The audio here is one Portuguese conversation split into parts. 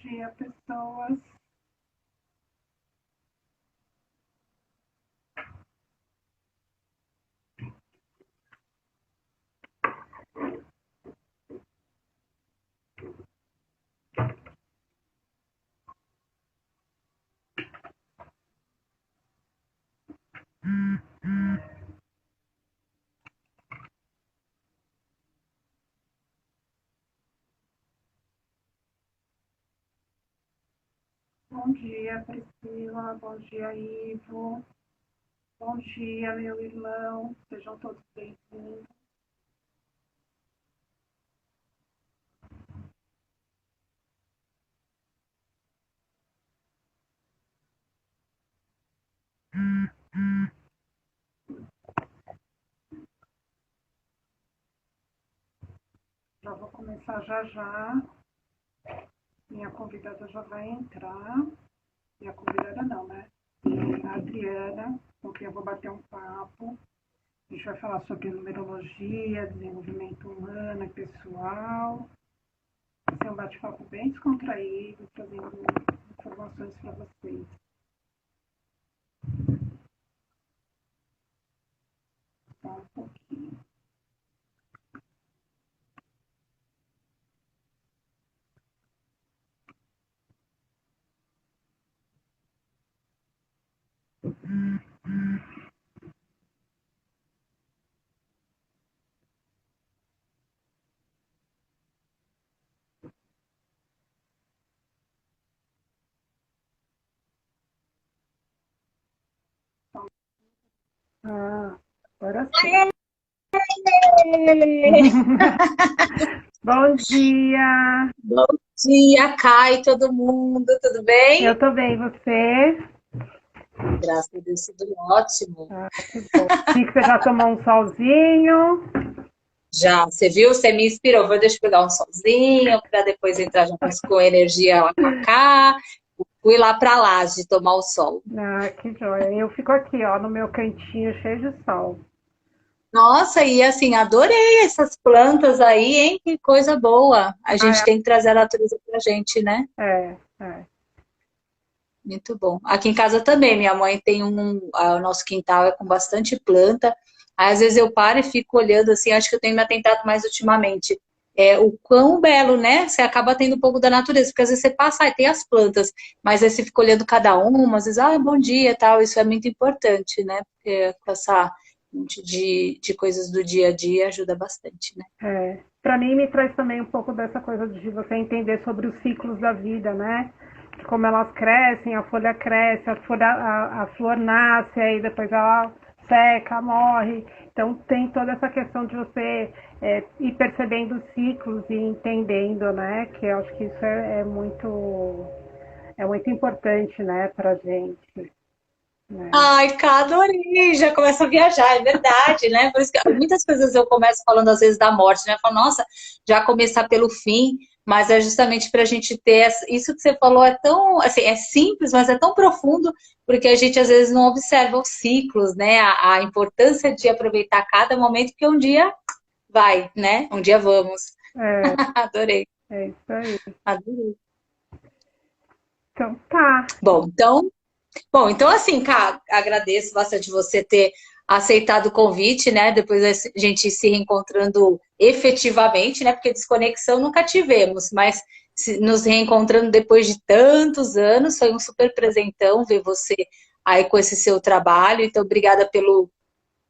dia, pessoas. Bom dia, Priscila. Bom dia, Ivo. Bom dia, meu irmão. Sejam todos bem-vindos. Já vou começar já já. Minha convidada já vai entrar. Minha convidada não, né? A Adriana, com quem eu vou bater um papo. A gente vai falar sobre numerologia, desenvolvimento humano e pessoal. Vai ser um bate-papo bem descontraído, trazendo informações para vocês. Só um pouquinho. Ah, agora sim. Bom dia! Bom dia, Kai, todo mundo, tudo bem? Eu tô bem, você? Graças a Deus, tudo ótimo. Ah, que bom. Vi que você já tomou um solzinho. Já, você viu? Você me inspirou. Deixa eu pegar um solzinho para depois entrar já com energia lá com a Cá. Fui lá para Laje tomar o sol. Ah, que joia. Eu fico aqui, ó, no meu cantinho cheio de sol. Nossa, e assim, adorei essas plantas aí, hein? Que coisa boa. A gente Ah, tem que trazer a natureza pra gente, né? é. Muito bom. Aqui em casa também, minha mãe tem o nosso quintal é com bastante planta. Aí, às vezes eu paro e fico olhando assim, acho que eu tenho me atentado mais ultimamente. É o quão belo, né? Você acaba tendo um pouco da natureza, porque às vezes você passa e tem as plantas, mas aí você fica olhando cada uma, às vezes, ah, bom dia, tal. Isso é muito importante, né? Porque com essa monte de coisas do dia a dia ajuda bastante, né? Para mim, me traz também um pouco dessa coisa de você entender sobre os ciclos da vida, né? De como elas crescem, a folha cresce, a flor nasce, aí depois ela seca, morre. Então, tem toda essa questão de você ir percebendo os ciclos e entendendo, né? Que eu acho que isso é muito importante, né, pra gente, né? Ai, cara, adorei! Já começa a viajar, é verdade, né? Por isso que muitas coisas eu começo falando às vezes da morte, né? Eu falo, nossa, já começar pelo fim, mas é justamente para a gente ter isso que você falou é tão, assim, é simples, mas é tão profundo, porque a gente às vezes não observa os ciclos, né? A importância de aproveitar cada momento, porque um dia vai, né? Um dia vamos. É, Adorei, é isso aí. adorei. Então, tá. Bom, então assim, cara, agradeço bastante você ter aceitado o convite, né? Depois a gente se reencontrando efetivamente, né? Porque desconexão nunca tivemos, mas nos reencontrando depois de tantos anos, foi um super presentão ver você aí com esse seu trabalho. Então, obrigada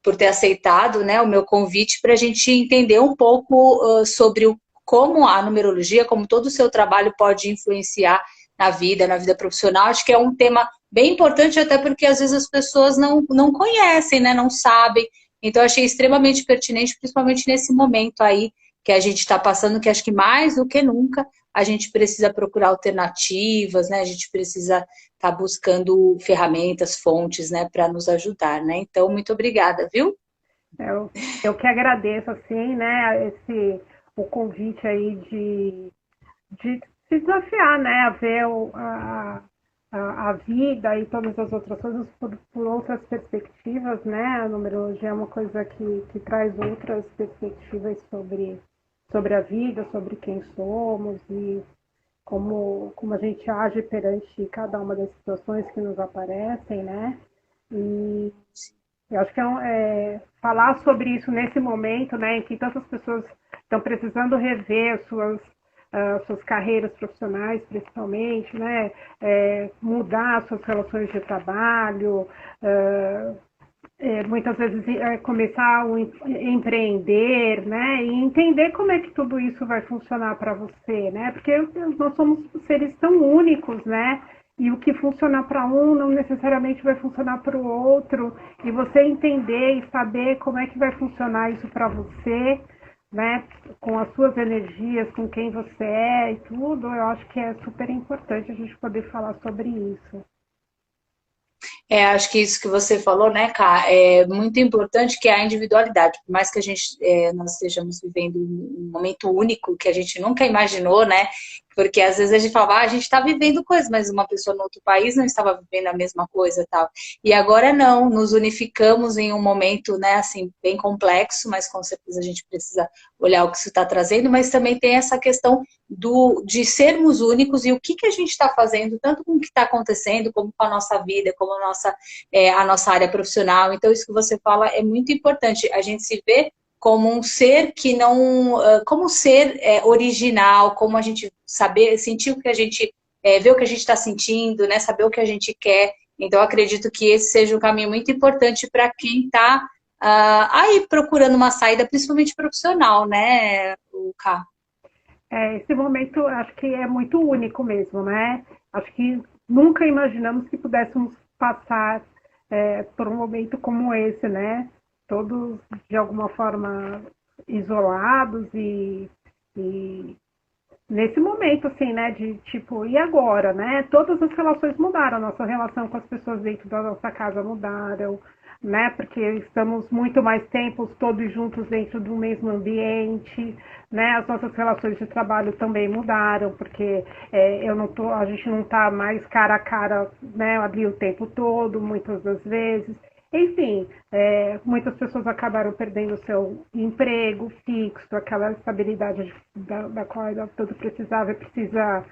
por ter aceitado, né, o meu convite para a gente entender um pouco sobre como a numerologia, como todo o seu trabalho pode influenciar na vida profissional. Acho que é um tema bem importante, até porque às vezes as pessoas não conhecem, né, não sabem. Então, achei extremamente pertinente, principalmente nesse momento aí que a gente está passando, que acho que mais do que nunca a gente precisa procurar alternativas, né? A gente precisa estar buscando ferramentas, fontes, né, para nos ajudar, né? Então, muito obrigada, viu? Eu que agradeço, assim, né, o convite aí de se desafiar, né, a ver a vida e todas as outras coisas por outras perspectivas, né, a numerologia é uma coisa que traz outras perspectivas sobre a vida, sobre quem somos e como a gente age perante cada uma das situações que nos aparecem, né? E eu acho que falar sobre isso nesse momento, né, em que tantas pessoas estão precisando rever suas carreiras profissionais, principalmente, né, mudar suas relações de trabalho, muitas vezes começar a empreender, né, e entender como é que tudo isso vai funcionar para você, né, porque nós somos seres tão únicos, né, e o que funciona para um não necessariamente vai funcionar para o outro, e você entender e saber como é que vai funcionar isso para você, né, com as suas energias, com quem você é e tudo, eu acho que é super importante a gente poder falar sobre isso. Acho que isso que você falou, né, Ká, é muito importante que é a individualidade. Por mais que nós estejamos vivendo um momento único que a gente nunca imaginou, né? Porque às vezes a gente fala, a gente está vivendo coisas, mas uma pessoa no outro país não estava vivendo a mesma coisa, tal. E agora não, nos unificamos em um momento, né, assim, bem complexo, mas com certeza a gente precisa olhar o que isso está trazendo, mas também tem essa questão de sermos únicos e o que a gente está fazendo, tanto com o que está acontecendo, como com a nossa vida, como a nossa área profissional. Então, isso que você fala é muito importante. A gente se vê como um ser que não... Como um ser original, como a gente saber, sentir o que a gente... ver o que a gente está sentindo, né? Saber o que a gente quer. Então, acredito que esse seja um caminho muito importante para quem está aí procurando uma saída, principalmente profissional, né, o Cá? Esse momento acho que é muito único mesmo, né? Acho que nunca imaginamos que pudéssemos passar por um momento como esse, né? Todos de alguma forma isolados e nesse momento, assim, né, de tipo, e agora, né? Todas as relações mudaram, a nossa relação com as pessoas dentro da nossa casa mudaram, né? Porque estamos muito mais tempos todos juntos dentro do mesmo ambiente, né? As nossas relações de trabalho também mudaram, porque a gente não está mais cara a cara, né, ali o tempo todo, muitas das vezes. Enfim, muitas pessoas acabaram perdendo seu emprego fixo, aquela estabilidade da qual ela tanto precisava e precisa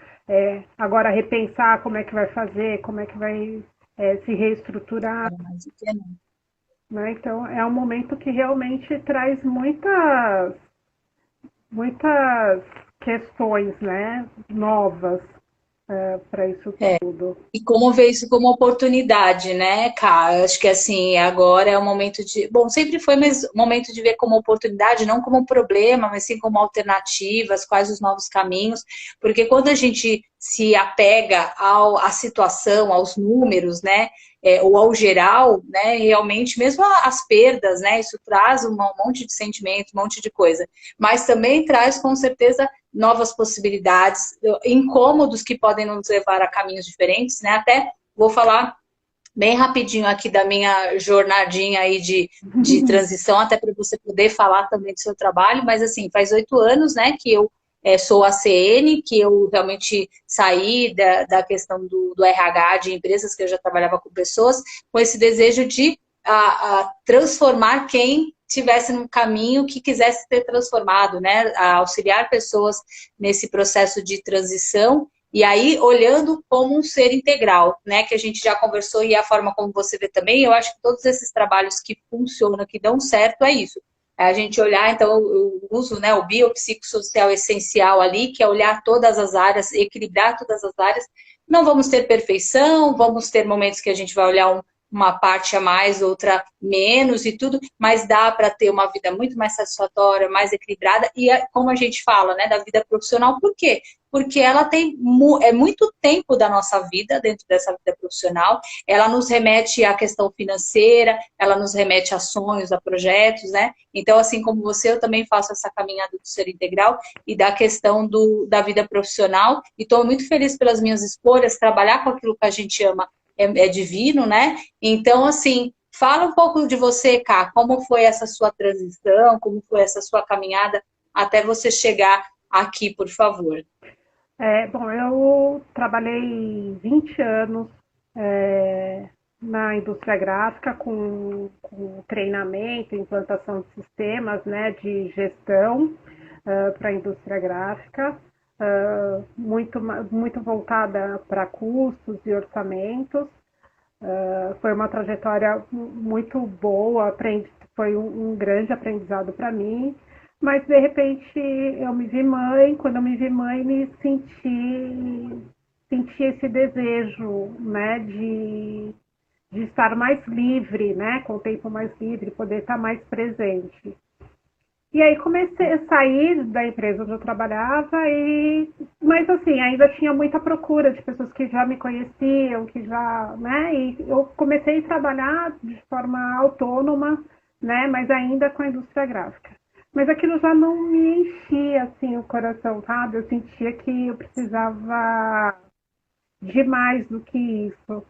agora repensar como é que vai fazer, como é que vai se reestruturar. Né? Então, é um momento que realmente traz muitas questões, né, novas para isso tudo. E como ver isso como oportunidade, né, cara? Acho que assim, agora é o momento de. Bom, sempre foi, mas o momento de ver como oportunidade, não como um problema, mas sim como alternativas, quais os novos caminhos. Porque quando a gente se apega à situação, aos números, né? Ou ao geral, né? Realmente, mesmo as perdas, né? Isso traz um monte de sentimento, um monte de coisa. Mas também traz, com certeza, novas possibilidades, incômodos que podem nos levar a caminhos diferentes, né? Até vou falar bem rapidinho aqui da minha jornadinha aí de transição, até para você poder falar também do seu trabalho, mas assim, faz 8 anos, né, que eu sou ACN, que eu realmente saí da questão do RH de empresas, que eu já trabalhava com pessoas, com esse desejo de transformar quem tivesse num caminho que quisesse ser transformado, né? A auxiliar pessoas nesse processo de transição e aí olhando como um ser integral, né? Que a gente já conversou e a forma como você vê também, eu acho que todos esses trabalhos que funcionam, que dão certo, é isso. É a gente olhar, então, eu uso, né, o biopsicossocial essencial ali, que é olhar todas as áreas, equilibrar todas as áreas. Não vamos ter perfeição, vamos ter momentos que a gente vai olhar uma parte a mais, outra menos e tudo, mas dá para ter uma vida muito mais satisfatória, mais equilibrada e, como a gente fala, né, da vida profissional, por quê? Porque ela tem muito tempo da nossa vida dentro dessa vida profissional, ela nos remete à questão financeira, ela nos remete a sonhos, a projetos, né? Então, assim como você, eu também faço essa caminhada do ser integral e da questão da vida profissional e estou muito feliz pelas minhas escolhas, trabalhar com aquilo que a gente ama é divino, né? Então, assim, fala um pouco de você, Ká, como foi essa sua transição, como foi essa sua caminhada até você chegar aqui, por favor. Bom, eu trabalhei 20 anos na indústria gráfica com treinamento, implantação de sistemas, né, de gestão para a indústria gráfica. muito voltada para custos e orçamentos. Foi uma trajetória muito boa, foi um grande aprendizado para mim, mas de repente eu me vi mãe, quando eu me vi mãe senti esse desejo, né, de estar mais livre, né, com o tempo mais livre, poder estar mais presente. E aí comecei a sair da empresa onde eu trabalhava, mas assim, ainda tinha muita procura de pessoas que já me conheciam, que já, né, e eu comecei a trabalhar de forma autônoma, né, mas ainda com a indústria gráfica. Mas aquilo já não me enchia, assim, o coração, sabe? Eu sentia que eu precisava de mais do que isso.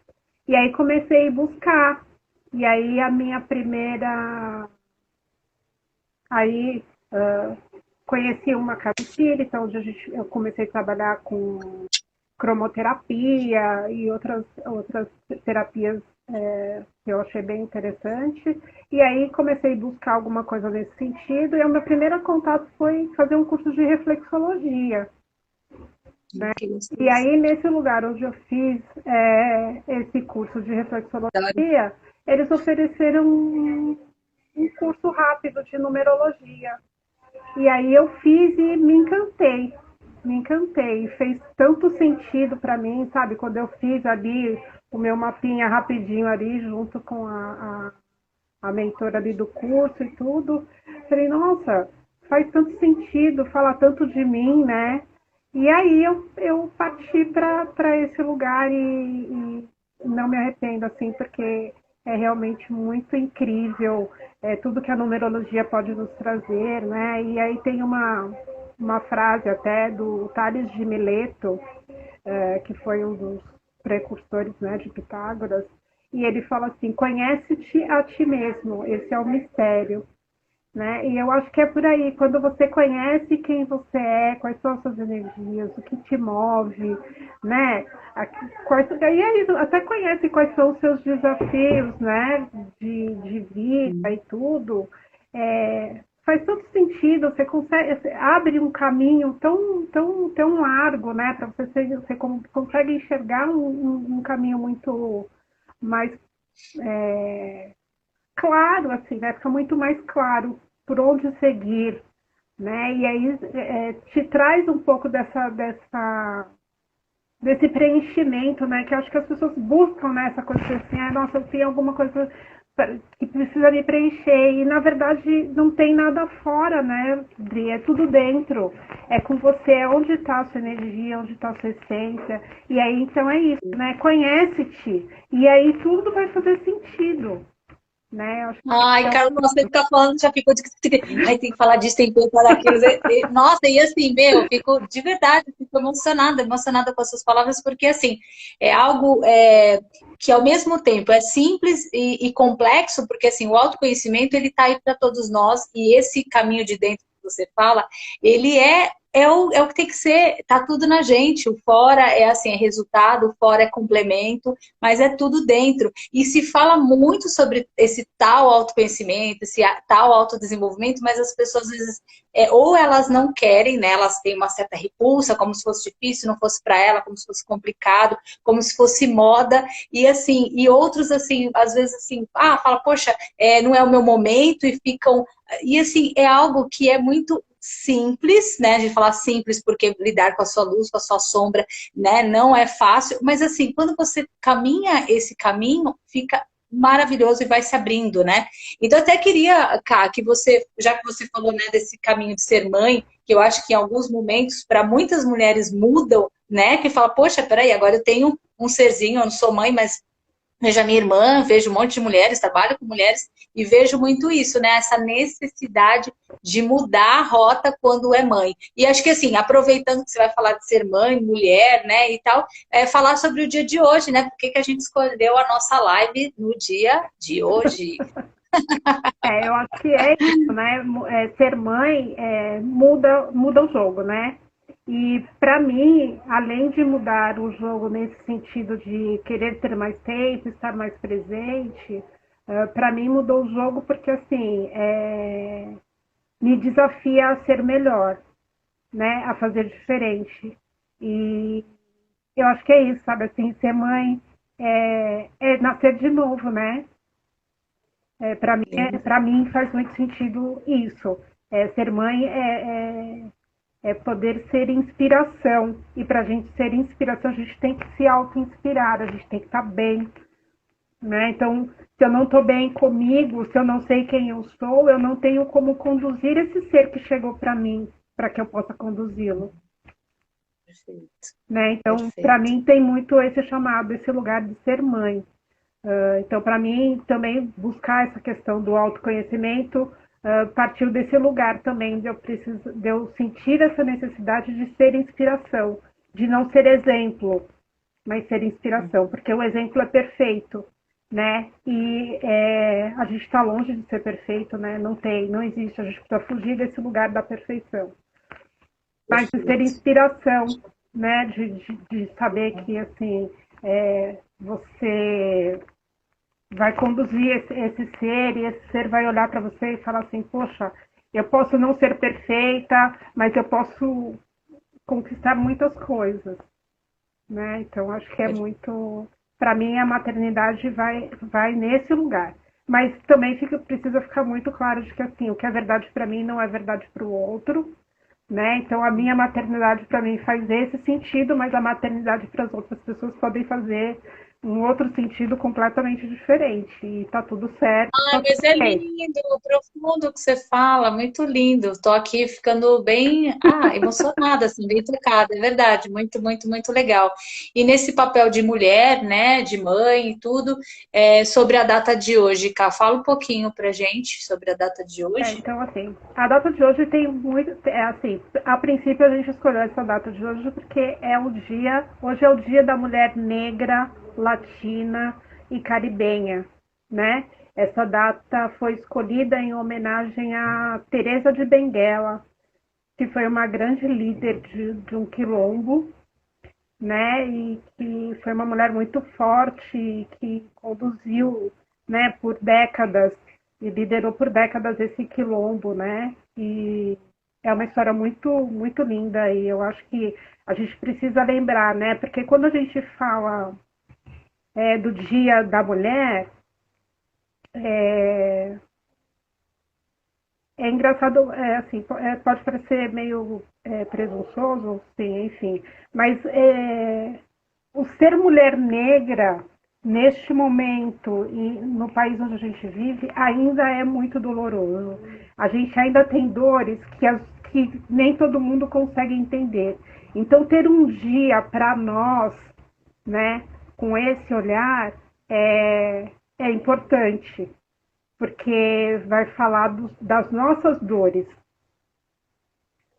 E aí comecei a buscar. E aí a minha primeira Aí conheci uma casa espírita, onde eu comecei a trabalhar com cromoterapia e outras terapias que eu achei bem interessante. E aí comecei a buscar alguma coisa nesse sentido. E o meu primeiro contato foi fazer um curso de reflexologia. Né? E aí, nesse lugar onde eu fiz esse curso de reflexologia, eles ofereceram um curso rápido de numerologia. E aí eu fiz e me encantei. Me encantei. Fez tanto sentido para mim, sabe? Quando eu fiz ali o meu mapinha rapidinho ali, junto com a mentora ali do curso e tudo. Falei, nossa, faz tanto sentido, fala tanto de mim, né? E aí eu parti para esse lugar e não me arrependo, assim, porque é realmente muito incrível tudo que a numerologia pode nos trazer, né? E aí tem uma frase até do Tales de Mileto, que foi um dos precursores, né, de Pitágoras, e ele fala assim: conhece-te a ti mesmo, esse é o mistério. Né? E eu acho que é por aí, quando você conhece quem você é, quais são as suas energias, o que te move, né? E aí até conhece quais são os seus desafios, né? De vida e tudo. Faz todo sentido, você abre um caminho tão largo, né? Para você consegue enxergar um caminho muito mais claro, assim, né? Fica muito mais claro por onde seguir, né? E aí te traz um pouco desse preenchimento, né? Que eu acho que as pessoas buscam, né? Essa coisa assim, nossa, eu tenho alguma coisa que precisa me preencher, e na verdade não tem nada fora, né, Dri? É tudo dentro, é com você, é onde está a sua energia, onde está a sua essência, e aí então é isso, né? Conhece-te, e aí tudo vai fazer sentido, né? Eu acho Ai, Carol, você fica falando, já ficou de. Ai, tem que falar disso, tem que falar daquilo. Nossa, e assim, meu, eu fico de verdade, fico emocionada, emocionada com as suas palavras, porque assim, é algo que ao mesmo tempo é simples e complexo, porque assim, o autoconhecimento ele está aí para todos nós, e esse caminho de dentro que você fala, ele é o que tem que ser, tá tudo na gente. O fora é assim, é resultado, o fora é complemento, mas é tudo dentro. E se fala muito sobre esse tal autoconhecimento, esse tal autodesenvolvimento, mas as pessoas às vezes ou elas não querem, né? Elas têm uma certa repulsa, como se fosse difícil, não fosse para ela, como se fosse complicado, como se fosse moda, e assim, e outros assim, às vezes assim, fala, poxa, não é o meu momento, e ficam. E assim, é algo que é muito simples, né? A gente fala simples porque lidar com a sua luz, com a sua sombra, né? Não é fácil, mas assim, quando você caminha esse caminho, fica maravilhoso e vai se abrindo, né? Então, eu até queria, Ká, que você, já que você falou, né, desse caminho de ser mãe, que eu acho que em alguns momentos, para muitas mulheres mudam, né? Que fala, poxa, peraí, agora eu tenho um serzinho, eu não sou mãe, mas vejo a minha irmã, vejo um monte de mulheres, trabalho com mulheres e vejo muito isso, né? Essa necessidade de mudar a rota quando é mãe. E acho que assim, aproveitando que você vai falar de ser mãe, mulher, né, e tal, falar sobre o dia de hoje, né? Por que a gente escolheu a nossa live no dia de hoje? eu acho que é isso, né? Ser mãe muda o jogo, né? E para mim, além de mudar o jogo nesse sentido de querer ter mais tempo, estar mais presente, para mim mudou o jogo porque assim me desafia a ser melhor, né, a fazer diferente. E eu acho que é isso, sabe? Assim, ser mãe é nascer de novo, né? Lindo. Para mim faz muito sentido isso. Ser mãe é poder ser inspiração. E para a gente ser inspiração, a gente tem que se auto-inspirar, a gente tem que estar bem. Né? Então, se eu não estou bem comigo, se eu não sei quem eu sou, eu não tenho como conduzir esse ser que chegou para mim, para que eu possa conduzi-lo. Perfeito, Né? Então, para perfeito. mim, tem muito esse chamado, esse lugar de ser mãe. Então, para mim, também buscar essa questão do autoconhecimento partiu desse lugar também, de eu sentir essa necessidade de ser inspiração, de não ser exemplo, mas ser inspiração, porque o exemplo é perfeito, né? E a gente está longe de ser perfeito, né? Não existe, a gente precisa fugir desse lugar da perfeição. Mas de ser Perfeito. inspiração, né? De saber que, assim, você vai conduzir esse ser e esse ser vai olhar para você e falar assim, poxa, eu posso não ser perfeita, mas eu posso conquistar muitas coisas, né? Então acho que é muito, para mim a maternidade vai nesse lugar. Mas também precisa ficar muito claro de que assim, o que é verdade para mim não é verdade para o outro, né? Então a minha maternidade para mim faz esse sentido, mas a maternidade para as outras pessoas podem fazer um outro sentido completamente diferente. E tá tudo certo, Ai, tá tudo mas é bem. lindo, profundo o que você fala, muito lindo. Estou aqui ficando bem, emocionada, assim, bem tocada, é verdade, muito, muito, muito legal. E nesse papel de mulher, né, de mãe e tudo, sobre a data de hoje, Cá, fala um pouquinho pra gente sobre a data de hoje. Então, assim, a data de hoje tem muito. Assim, a princípio a gente escolheu essa data de hoje porque hoje é o dia da mulher negra, latina e caribenha, né? Essa data foi escolhida em homenagem a Teresa de Benguela, que foi uma grande líder de um quilombo, né? E que foi uma mulher muito forte, que conduziu, né, por décadas e liderou por décadas esse quilombo, né? E é uma história muito muito linda e eu acho que a gente precisa lembrar, né? Porque quando a gente fala do Dia da Mulher, é, é engraçado, assim, pode parecer meio presunçoso, sim, enfim, mas o ser mulher negra, neste momento e no país onde a gente vive, ainda é muito doloroso. A gente ainda tem dores que nem todo mundo consegue entender. Então, ter um dia para nós, né, com esse olhar, é importante, porque vai falar das nossas dores,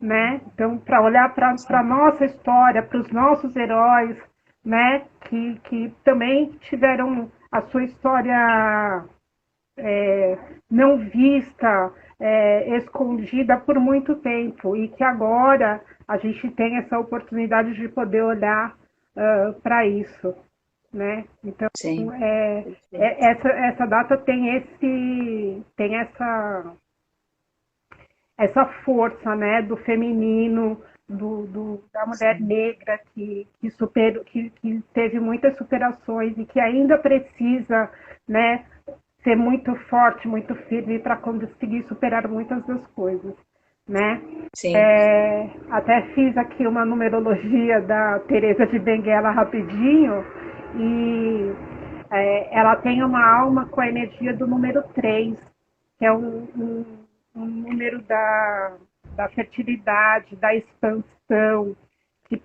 né? Então, para olhar para a nossa história, para os nossos heróis, né? Que também tiveram a sua história não vista, escondida por muito tempo e que agora a gente tem essa oportunidade de poder olhar para isso, né? Então, Sim, perfeito. essa data tem essa força, né, do feminino, da mulher Sim. negra que teve muitas superações e que ainda precisa, né, ser muito forte, muito firme para conseguir superar muitas das coisas, né? Sim. Até fiz aqui uma numerologia da Teresa de Benguela rapidinho e ela tem uma alma com a energia do número 3, que é um número da fertilidade, da expansão, que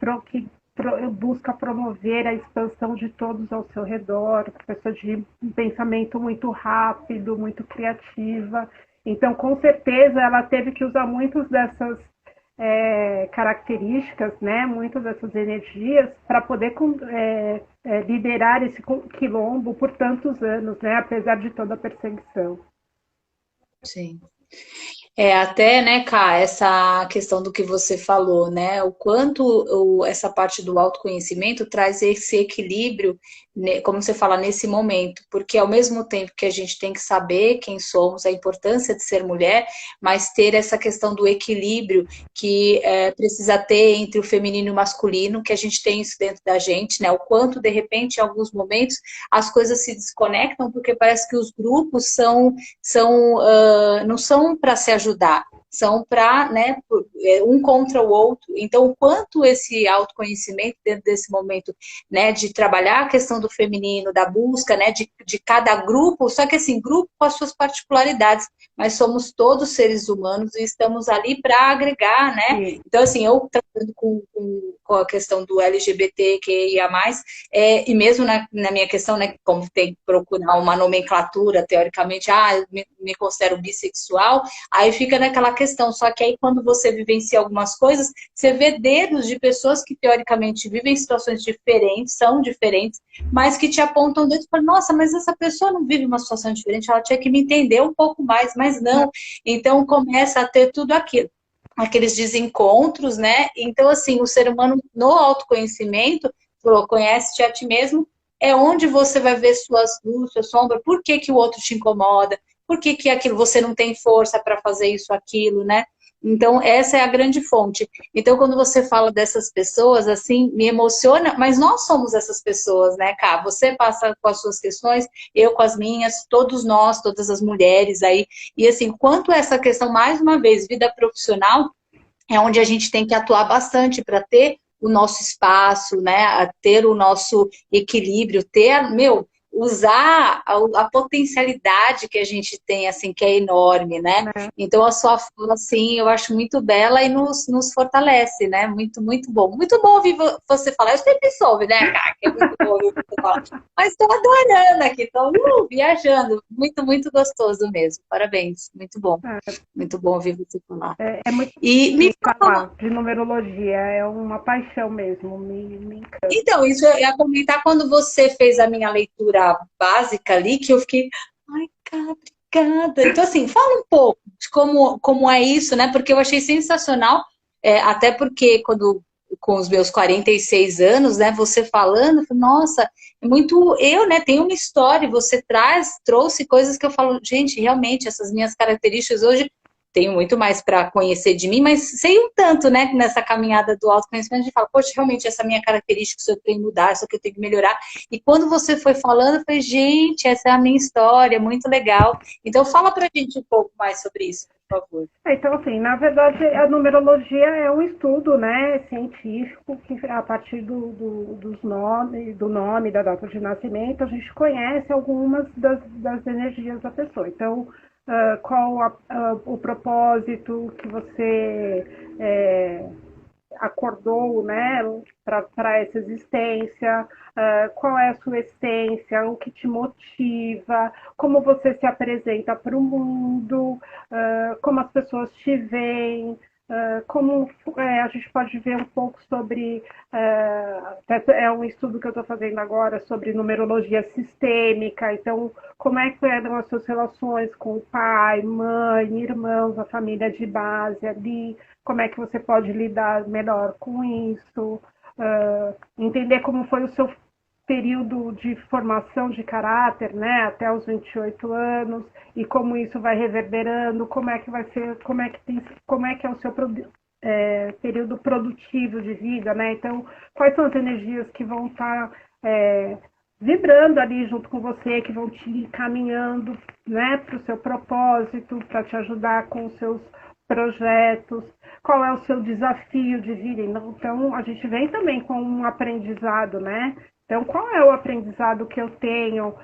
busca promover a expansão de todos ao seu redor, pessoa de um pensamento muito rápido, muito criativa. Então, com certeza, ela teve que usar muitas dessas características, né, muitas dessas energias, para poder liderar esse quilombo por tantos anos, né, apesar de toda a perseguição. Sim. Até, né, Ká, essa questão do que você falou, né, o quanto essa parte do autoconhecimento traz esse equilíbrio, né, como você fala, nesse momento, porque ao mesmo tempo que a gente tem que saber quem somos, a importância de ser mulher, mas ter essa questão do equilíbrio que precisa ter entre o feminino e o masculino, que a gente tem isso dentro da gente, né, o quanto, de repente, em alguns momentos, as coisas se desconectam, porque parece que os grupos não são para se ajudar, são para, né, um contra o outro. Então, o quanto esse autoconhecimento dentro desse momento, né, de trabalhar a questão do feminino, da busca, né, de cada grupo, só que assim, grupo com as suas particularidades, mas somos todos seres humanos e estamos ali para agregar, né? Sim. Então, assim, eu trabalhando com a questão do LGBTQIA+, e mesmo na minha questão, né, como tem que procurar uma nomenclatura, teoricamente, me considero bissexual, aí fica naquela questão, só que aí quando você vivencia algumas coisas, você vê dedos de pessoas que teoricamente vivem situações diferentes, são diferentes, mas que te apontam dedos e falam, nossa, mas essa pessoa não vive uma situação diferente, ela tinha que me entender um pouco mais, mas não. Então começa a ter tudo aquilo. Aqueles desencontros, né? Então, assim, o ser humano no autoconhecimento, conhece-te a ti mesmo, é onde você vai ver suas luzes, sua sombra, por que que o outro te incomoda, por que que aquilo você não tem força para fazer isso, aquilo, né? Então, essa é a grande fonte. Então, quando você fala dessas pessoas, assim, me emociona, mas nós somos essas pessoas, né, Cá? Você passa com as suas questões, eu com as minhas, todos nós, todas as mulheres aí. E, assim, quanto essa questão, mais uma vez, vida profissional, é onde a gente tem que atuar bastante para ter o nosso espaço, né? Ter o nosso equilíbrio, usar a potencialidade que a gente tem, assim, que é enorme, né? Então, a sua fala, assim, eu acho muito bela e nos fortalece, né? Muito, muito bom. Muito bom ouvir você falar. Eu sempre soube, né, cara, que é muito bom ouvir você falar. Mas estou adorando aqui, estou viajando. Muito, muito gostoso mesmo. Parabéns. Muito bom. Muito bom ouvir você falar. É muito E me falar de numerologia, é uma paixão mesmo, me encanta. Então, isso eu ia comentar quando você fez a minha leitura básica ali, que eu fiquei, ai, cara, obrigada. Então, assim, fala um pouco de como é isso, né? Porque eu achei sensacional, até porque quando, com os meus 46 anos, né, você falando, eu falei, nossa, é muito eu, né? Tem uma história, você trouxe coisas que eu falo, gente, realmente, essas minhas características hoje tenho muito mais para conhecer de mim, mas sei um tanto, né, nessa caminhada do autoconhecimento, a gente fala, poxa, realmente essa minha característica, isso eu tenho que mudar, isso que eu tenho que melhorar. E quando você foi falando, eu falei, gente, essa é a minha história, muito legal. Então fala pra gente um pouco mais sobre isso, por favor. Então, assim, na verdade, a numerologia é um estudo, né, científico, que a partir do nome, da data de nascimento, a gente conhece algumas das energias da pessoa. Então, qual o propósito que você acordou, né, para essa existência, qual é a sua essência, o que te motiva, como você se apresenta para o mundo, como as pessoas te veem, como a gente pode ver um pouco sobre, é um estudo que eu estou fazendo agora sobre numerologia sistêmica, então como é que eram as suas relações com o pai, mãe, irmãos, a família de base ali, como é que você pode lidar melhor com isso, entender como foi o seu período de formação de caráter, né, até os 28 anos, e como isso vai reverberando, como é que vai ser, como é que é o seu período produtivo de vida, né? Então, quais são as energias que vão estar vibrando ali junto com você, que vão te encaminhando, né, para o seu propósito, para te ajudar com os seus projetos, qual é o seu desafio de vida. Então, a gente vem também com um aprendizado, né? Então, qual é o aprendizado que eu tenho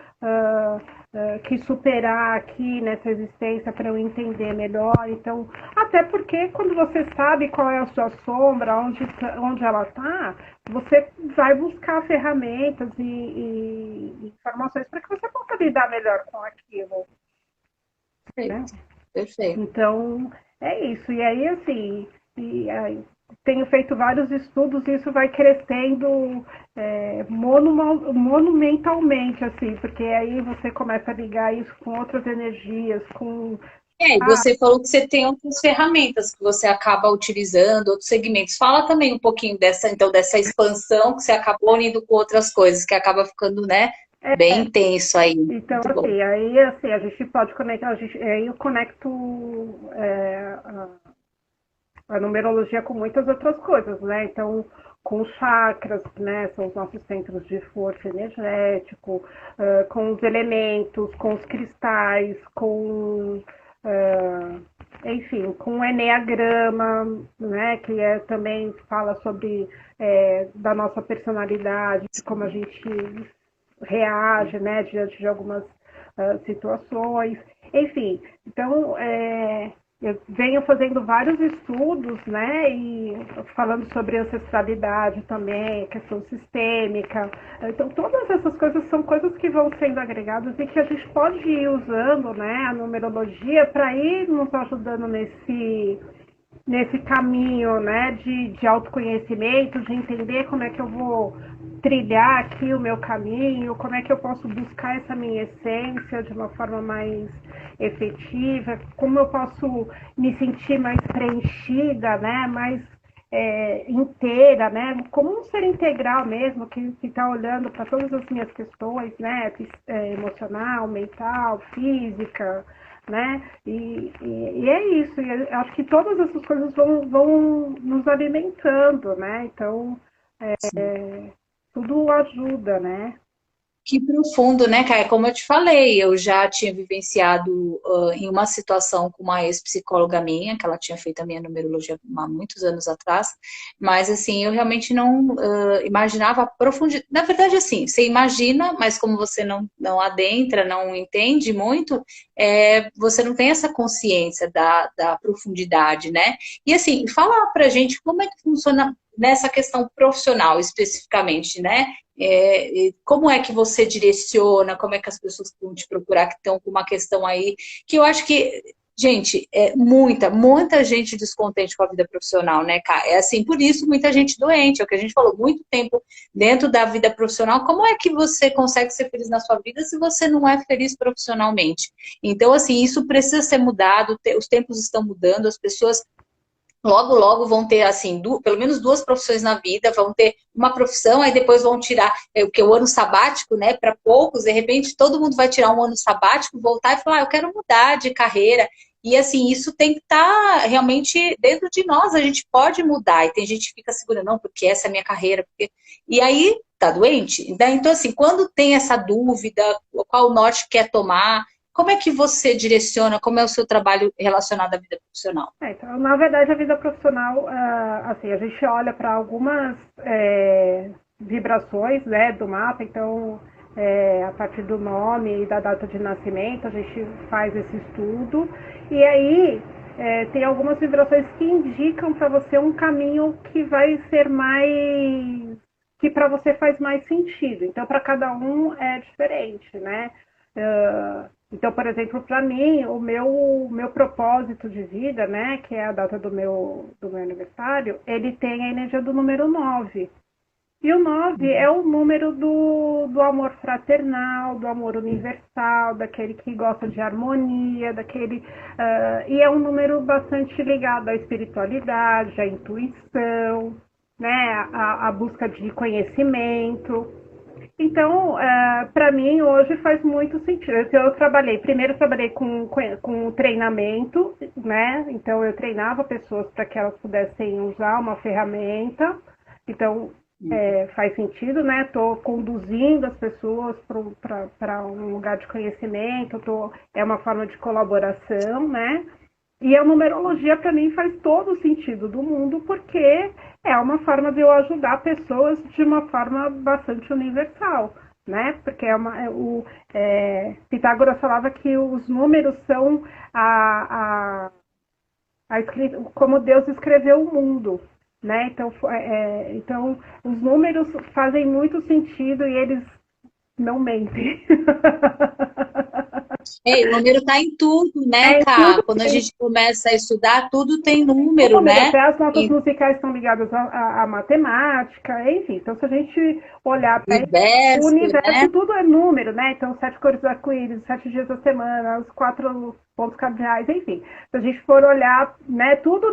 que superar aqui nessa existência para eu entender melhor? Então, até porque quando você sabe qual é a sua sombra, onde ela está, você vai buscar ferramentas e informações para que você possa lidar melhor com aquilo. Perfeito. Né? Perfeito. Então, é isso. E aí, assim, tenho feito vários estudos e isso vai crescendo monumentalmente, assim, porque aí você começa a ligar isso com outras energias, com Você falou que você tem outras ferramentas que você acaba utilizando, outros segmentos. Fala também um pouquinho dessa expansão que você acabou unindo com outras coisas, que acaba ficando, né, bem intenso aí. Então, Muito bom. assim, a gente pode conectar, aí eu conecto a numerologia com muitas outras coisas, né? Então, com os chakras, né? São os nossos centros de força energético, com os elementos, com os cristais, enfim, com o eneagrama, né? Que também fala sobre da nossa personalidade, de como a gente reage, né? Diante de algumas situações. Enfim, então eu venho fazendo vários estudos, né, e falando sobre ancestralidade também, questão sistêmica. Então, todas essas coisas são coisas que vão sendo agregadas e que a gente pode ir usando, né, a numerologia para ir nos ajudando nesse caminho, né, de autoconhecimento, de entender como é que eu vou trilhar aqui o meu caminho, como é que eu posso buscar essa minha essência de uma forma mais efetiva, como eu posso me sentir mais preenchida, né, mais inteira, né, como um ser integral mesmo, que está olhando para todas as minhas questões, né, emocional, mental, física, né? E é isso. E acho que todas essas coisas vão nos alimentando, né? Então, tudo ajuda, né? Que profundo, né, Caia? Como eu te falei, eu já tinha vivenciado em uma situação com uma ex-psicóloga minha, que ela tinha feito a minha numerologia há muitos anos atrás, mas assim, eu realmente não imaginava a profundidade. Na verdade, assim, você imagina, mas como você não adentra, não entende muito, você não tem essa consciência da profundidade, né? E assim, fala pra gente como é que funciona nessa questão profissional especificamente, né? Como é que você direciona, como é que as pessoas vão te procurar que estão com uma questão aí, que eu acho que, gente, muita gente descontente com a vida profissional, né, cara? É assim, por isso muita gente doente, é o que a gente falou, muito tempo dentro da vida profissional. Como é que você consegue ser feliz na sua vida se você não é feliz profissionalmente? Então, assim, isso precisa ser mudado, os tempos estão mudando, as pessoas logo, logo vão ter, assim, pelo menos duas profissões na vida, vão ter uma profissão, aí depois vão tirar o ano sabático, né, para poucos, de repente todo mundo vai tirar um ano sabático, voltar e falar, eu quero mudar de carreira. E, assim, isso tem que estar realmente dentro de nós, a gente pode mudar. E tem gente que fica segura, não, porque essa é a minha carreira. E aí, tá doente? Então, assim, quando tem essa dúvida, qual norte quer tomar, como é que você direciona, como é o seu trabalho relacionado à vida profissional? Então, na verdade, a vida profissional, assim, a gente olha para algumas vibrações, né, do mapa, então, a partir do nome e da data de nascimento, a gente faz esse estudo, e aí tem algumas vibrações que indicam para você um caminho que vai ser mais, que para você faz mais sentido. Então, para cada um é diferente, né? Então, por exemplo, para mim, o meu propósito de vida, né, que é a data do meu aniversário, ele tem a energia do número 9. E o 9 é o número do amor fraternal, do amor universal, daquele que gosta de harmonia, e é um número bastante ligado à espiritualidade, à intuição, né, à busca de conhecimento. Então, para mim, hoje faz muito sentido. Eu primeiro trabalhei com treinamento, né? Então, eu treinava pessoas para que elas pudessem usar uma ferramenta. Então, faz sentido, né? Estou conduzindo as pessoas para um lugar de conhecimento, é uma forma de colaboração, né? E a numerologia, para mim, faz todo o sentido do mundo, porque é uma forma de eu ajudar pessoas de uma forma bastante universal, né? Porque Pitágoras falava que os números são como Deus escreveu o mundo, né? Então, os números fazem muito sentido e eles não mentem. Ei, o número tá em tudo, né, É, em Cá? tudo Quando a tem gente começa a estudar, tudo tem número, número, né? até as notas E musicais estão ligadas à matemática, enfim. Então, se a gente olhar para o universo, universo, né? tudo é número, né? Então, 7 cores do arco-íris, 7 dias da semana, os 4 pontos cardeais, enfim. Se a gente for olhar, né, tudo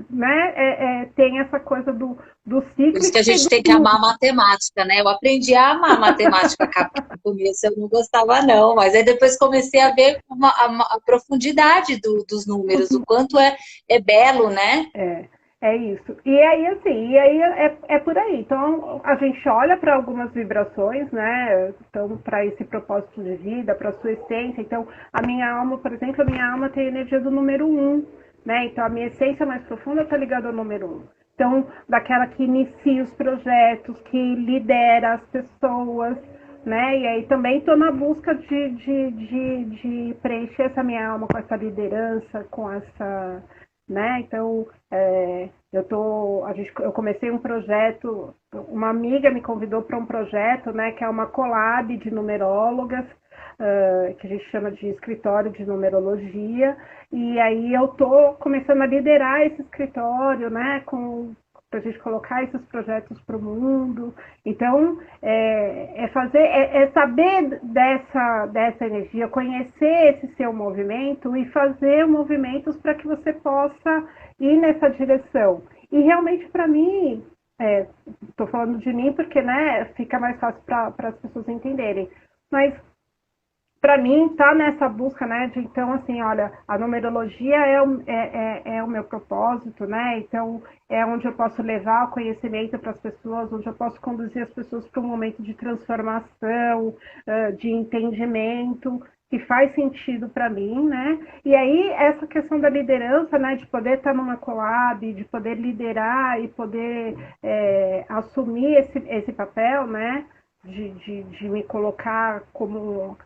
né, tem essa coisa do Por ciclo isso e que a gente do tem que amar a matemática, né? Eu aprendi a amar a matemática, Cá, porque no começo eu não gostava, não. Mas aí depois comecei a ver a profundidade dos números, o quanto é belo, né? É isso. E aí, assim, é por aí. Então, a gente olha para algumas vibrações, né? Então, para esse propósito de vida, para a sua essência. Então, a minha alma, por exemplo, a minha alma tem a energia do número 1, né? Então, a minha essência mais profunda está ligada ao número 1. Então, daquela que inicia os projetos, que lidera as pessoas, né? E aí também estou na busca de preencher essa minha alma com essa liderança, com essa, né? Então, eu comecei um projeto, uma amiga me convidou para um projeto, né, que é uma collab de numerólogas, que a gente chama de escritório de numerologia, e aí eu tô começando a liderar esse escritório, né, para a gente colocar esses projetos para o mundo. Então, saber dessa energia, conhecer esse seu movimento e fazer movimentos para que você possa ir nessa direção. E realmente, para mim, estou falando de mim porque, né, fica mais fácil para as pessoas entenderem. Mas para mim, tá nessa busca, né, de então, assim, olha, a numerologia é o meu propósito, né, então é onde eu posso levar o conhecimento para as pessoas, onde eu posso conduzir as pessoas para um momento de transformação, de entendimento, que faz sentido para mim, né, e aí essa questão da liderança, né, de poder estar numa collab, de poder liderar e poder assumir esse papel, né, de me colocar como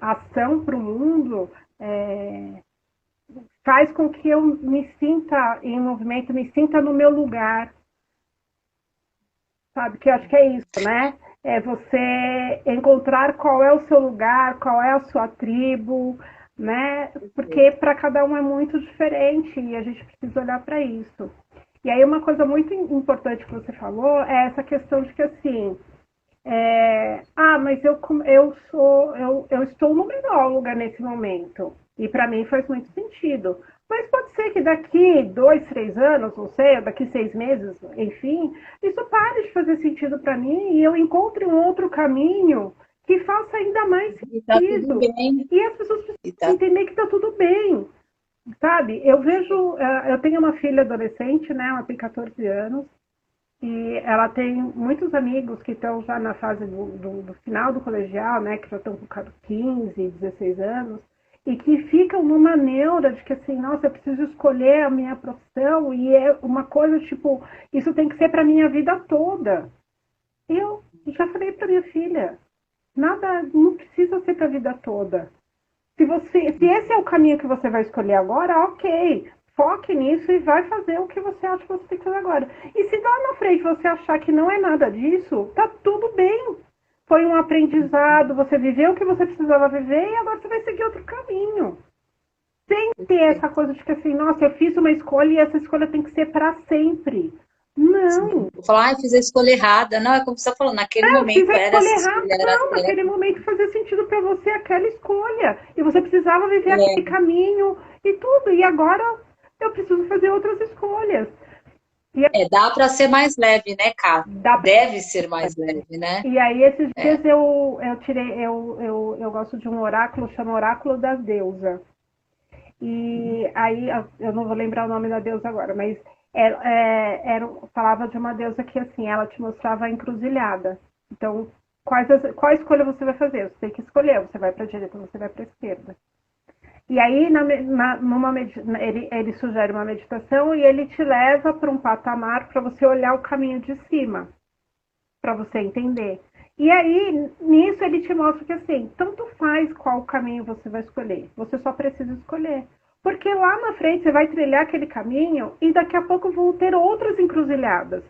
ação para o mundo, faz com que eu me sinta em movimento, me sinta no meu lugar, sabe? Que eu acho que é isso, né? É você encontrar qual é o seu lugar, qual é a sua tribo, né? Porque para cada um é muito diferente e a gente precisa olhar para isso. E aí uma coisa muito importante que você falou é essa questão de que, assim, mas eu estou numeróloga nesse momento. E para mim faz muito sentido. Mas pode ser que daqui 2, 3 anos, não sei, daqui 6 meses, enfim, isso pare de fazer sentido para mim e eu encontre um outro caminho que faça ainda mais E tá tudo sentido. bem. E as pessoas precisam entender que está tudo bem. Sabe? Eu tenho uma filha adolescente, né? Ela tem 14 anos. E ela tem muitos amigos que estão já na fase do final do colegial, né, que já estão com 15, 16 anos, e que ficam numa neura de que, assim, nossa, eu preciso escolher a minha profissão, e é uma coisa, tipo, isso tem que ser para a minha vida toda. Eu já falei para minha filha, nada, não precisa ser para a vida toda. Se esse é o caminho que você vai escolher agora, ok. Foque nisso e vai fazer o que você acha que você tem que fazer agora. E se lá na frente você achar que não é nada disso, tá tudo bem. Foi um aprendizado, você viveu o que você precisava viver e agora você vai seguir outro caminho. Sem ter essa coisa de que, assim, nossa, eu fiz uma escolha e essa escolha tem que ser para sempre. Não. Vou falar, fiz a escolha errada. Não, é como você falou, naquele Eu fiz momento a era escolha essa errada. escolha, era Não, naquele momento fazia sentido para você aquela escolha. E você precisava viver aquele caminho e tudo. E agora eu preciso fazer outras escolhas. Dá para ser mais leve, né, Cá? Deve ser mais leve, né? E aí, esses dias eu gosto de um oráculo, chama Oráculo das Deusas. E aí, eu não vou lembrar o nome da deusa agora, mas falava de uma deusa que, assim, ela te mostrava a encruzilhada. Então, qual escolha você vai fazer? Você tem que escolher, você vai para a direita, você vai para a esquerda. E aí, ele sugere uma meditação e ele te leva para um patamar para você olhar o caminho de cima, para você entender. E aí, nisso, ele te mostra que, assim, tanto faz qual caminho você vai escolher. Você só precisa escolher. Porque lá na frente você vai trilhar aquele caminho e daqui a pouco vão ter outras encruzilhadas.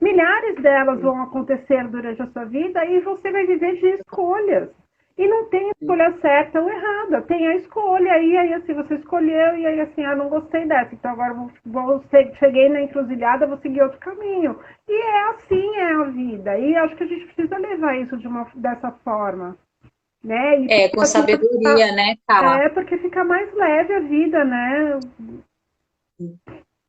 Milhares delas vão acontecer durante a sua vida e você vai viver de escolhas. E não tem escolha certa ou errada, tem a escolha, e aí assim, você escolheu, e aí assim, não gostei dessa, então agora cheguei na encruzilhada, vou seguir outro caminho. E é assim é a vida, e acho que a gente precisa levar isso dessa forma, né? E Com assim, sabedoria, né, Cá? porque fica mais leve a vida, né?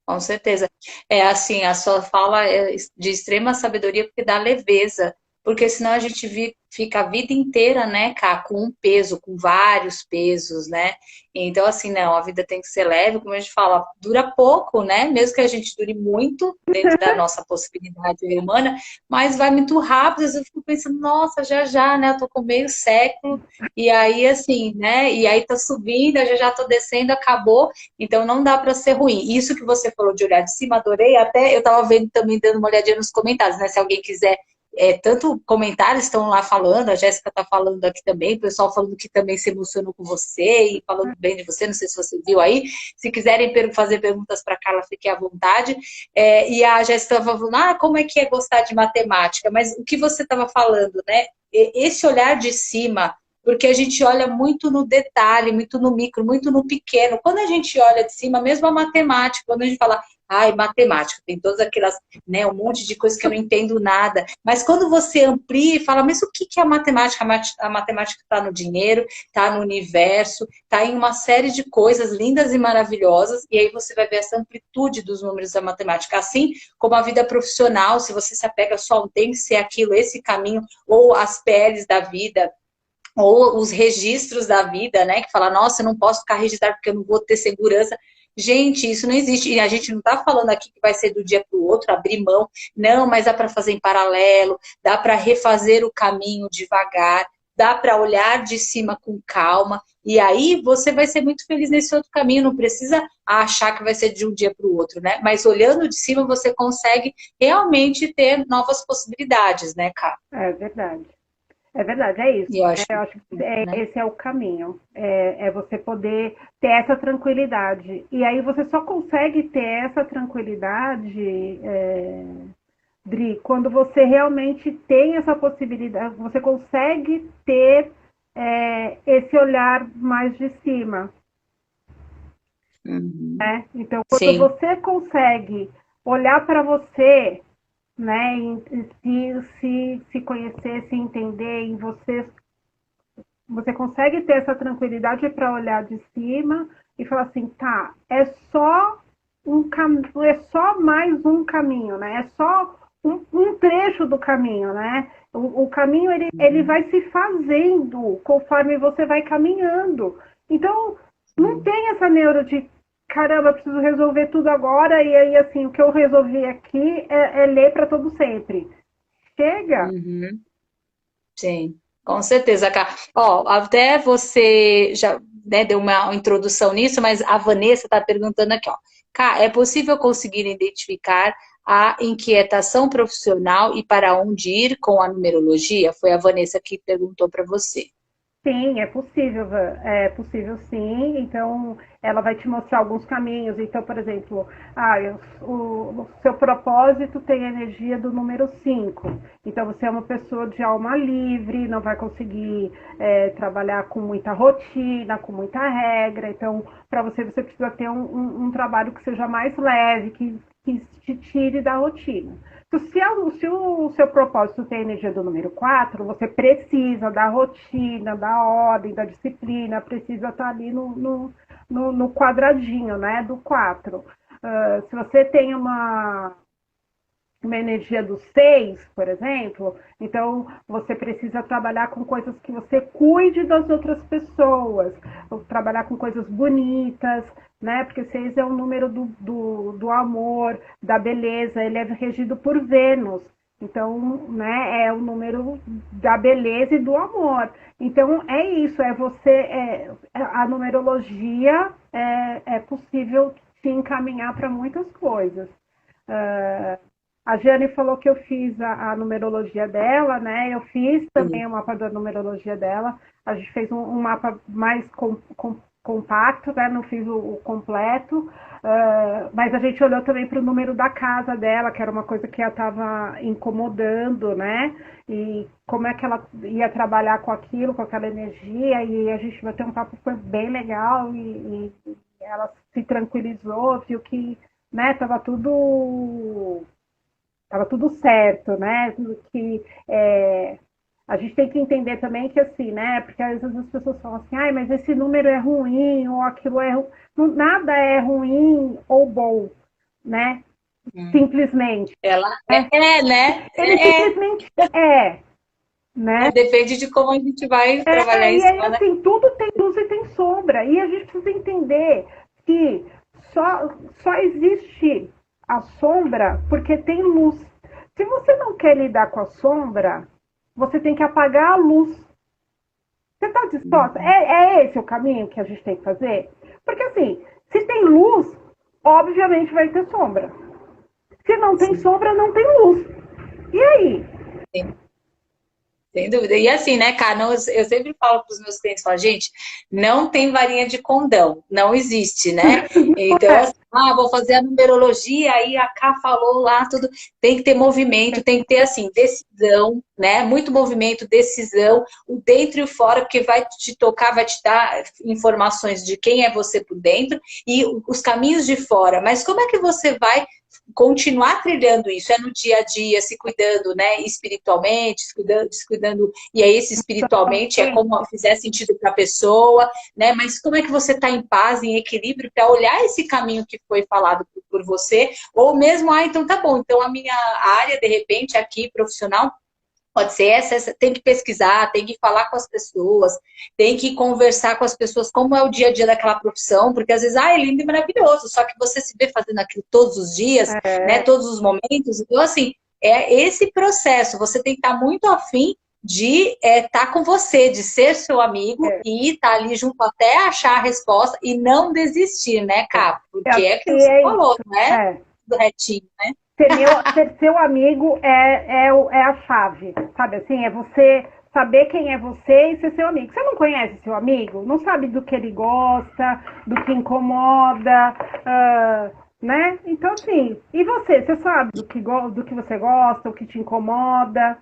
Com certeza. É assim, a sua fala é de extrema sabedoria porque dá leveza. Porque senão a gente fica a vida inteira, né, Cá, com um peso, com vários pesos, né? Então, assim, não, a vida tem que ser leve, como a gente fala, dura pouco, né? Mesmo que a gente dure muito dentro da nossa possibilidade humana, mas vai muito rápido. Às vezes eu fico pensando, nossa, já já, né? Eu tô com meio século, e aí, assim, né? E aí tá subindo, eu já tô descendo, acabou. Então não dá para ser ruim. Isso que você falou de olhar de cima, adorei. Até eu estava vendo também, dando uma olhadinha nos comentários, né? Se alguém quiser, tanto comentários estão lá falando, a Jéssica está falando aqui também, o pessoal falando que também se emocionou com você e falando bem de você, não sei se você viu aí. Se quiserem fazer perguntas para Carla, fiquem à vontade. E a Jéssica estava falando, como é que é gostar de matemática? Mas o que você estava falando, né? Esse olhar de cima, porque a gente olha muito no detalhe, muito no micro, muito no pequeno. Quando a gente olha de cima, mesmo a matemática, quando a gente fala, matemática, tem todas aquelas, né, um monte de coisas que eu não entendo nada. Mas quando você amplia e fala, mas o que é a matemática? A matemática está no dinheiro, está no universo, está em uma série de coisas lindas e maravilhosas, e aí você vai ver essa amplitude dos números da matemática. Assim como a vida profissional, se você se apega só ao tem que ser aquilo, esse caminho, ou as PLs da vida, ou os registros da vida, né? Que fala, nossa, eu não posso ficar registrado porque eu não vou ter segurança. Gente, isso não existe. E a gente não está falando aqui que vai ser do dia para o outro, abrir mão. Não, mas dá para fazer em paralelo, dá para refazer o caminho devagar, dá para olhar de cima com calma. E aí você vai ser muito feliz nesse outro caminho. Não precisa achar que vai ser de um dia para o outro, né? Mas olhando de cima, você consegue realmente ter novas possibilidades, né, Cá? É verdade. É verdade, é isso. E eu acho, Eu acho que né? esse é o caminho. É você poder ter essa tranquilidade. E aí você só consegue ter essa tranquilidade, Dri, quando você realmente tem essa possibilidade, você consegue ter esse olhar mais de cima. Uhum. Né? Então, quando Sim. você consegue olhar para você, né, se conhecer, se entender em você consegue ter essa tranquilidade para olhar de cima e falar assim, tá, é só é só mais um caminho, né? É só um trecho do caminho, né? O caminho ele vai se fazendo conforme você vai caminhando. Então, não tem essa neuro de caramba, eu preciso resolver tudo agora e aí assim, o que eu resolvi aqui é ler para todo sempre. Chega. Uhum. Sim, com certeza, Cá. Ó, até você já, né, deu uma introdução nisso, mas a Vanessa está perguntando aqui, ó. Cá, é possível conseguir identificar a inquietação profissional e para onde ir com a numerologia? Foi a Vanessa que perguntou para você. Sim, é possível sim. Então, ela vai te mostrar alguns caminhos. Então, por exemplo, o seu propósito tem a energia do número 5. Então, você é uma pessoa de alma livre, não vai conseguir trabalhar com muita rotina, com muita regra. Então, para você, você precisa ter um trabalho que seja mais leve, que te tire da rotina. Se o seu propósito tem a energia do número 4, você precisa da rotina, da ordem, da disciplina, precisa estar ali no quadradinho, né, do 4. Se você tem uma energia do 6, por exemplo, então você precisa trabalhar com coisas que você cuide das outras pessoas, trabalhar com coisas bonitas, né? Porque 6 é o número do amor, da beleza, ele é regido por Vênus. Então, né, é o número da beleza e do amor. Então, é isso, a numerologia é possível te encaminhar para muitas coisas. A Jane falou que eu fiz a numerologia dela, né? Eu fiz também o mapa da numerologia dela. A gente fez um mapa mais compacto, né? Não fiz o completo, mas a gente olhou também para o número da casa dela, que era uma coisa que ela estava incomodando, né? E como é que ela ia trabalhar com aquilo, com aquela energia, e a gente bateu um papo, foi bem legal, e ela se tranquilizou, viu que, né, tava tudo certo, né? Que a gente tem que entender também que assim, né? Porque às vezes as pessoas falam assim, ai, mas esse número é ruim, ou aquilo é ruim. Nada é ruim ou bom, né? Simplesmente. Ela Né? né? Ele simplesmente né? Depende de como a gente vai trabalhar E em aí, cima, né? assim, tudo tem luz e tem sombra. E a gente precisa entender que só existe a sombra porque tem luz. Se você não quer lidar com a sombra, você tem que apagar a luz. Você está disposta? É esse o caminho que a gente tem que fazer? Porque, assim, se tem luz, obviamente vai ter sombra. Se não tem sombra, não tem luz. E aí? Sim. Sem dúvida. E assim, né, cara, eu sempre falo para os meus clientes, falo, gente, não tem varinha de condão, não existe, né? Então, assim, vou fazer a numerologia, aí a Ká falou lá, tudo. Tem que ter movimento, tem que ter, assim, decisão, né? Muito movimento, decisão, o dentro e o fora, porque vai te tocar, vai te dar informações de quem é você por dentro e os caminhos de fora. Mas como é que você vai continuar trilhando isso? É no dia a dia, se cuidando, né, espiritualmente, se cuidando, e aí esse espiritualmente é como fizer sentido para a pessoa, né, mas como é que você está em paz, em equilíbrio, para olhar esse caminho que foi falado por você, ou mesmo, então tá bom, então a minha área, de repente, aqui, profissional, pode ser essa, tem que pesquisar, tem que falar com as pessoas, tem que conversar com as pessoas como é o dia a dia daquela profissão, porque às vezes, é lindo e maravilhoso, só que você se vê fazendo aquilo todos os dias, né, todos os momentos, então assim, é esse processo, você tem que estar muito afim de estar com você, de ser seu amigo e estar ali junto até achar a resposta e não desistir, né, Cá? Porque é aquilo que você falou, né? Do retinho, né? Ser seu amigo é a chave, sabe assim? É você saber quem é você e ser seu amigo. Você não conhece seu amigo? Não sabe do que ele gosta, do que incomoda, né? Então, assim, e você? Você sabe do que você gosta, o que te incomoda?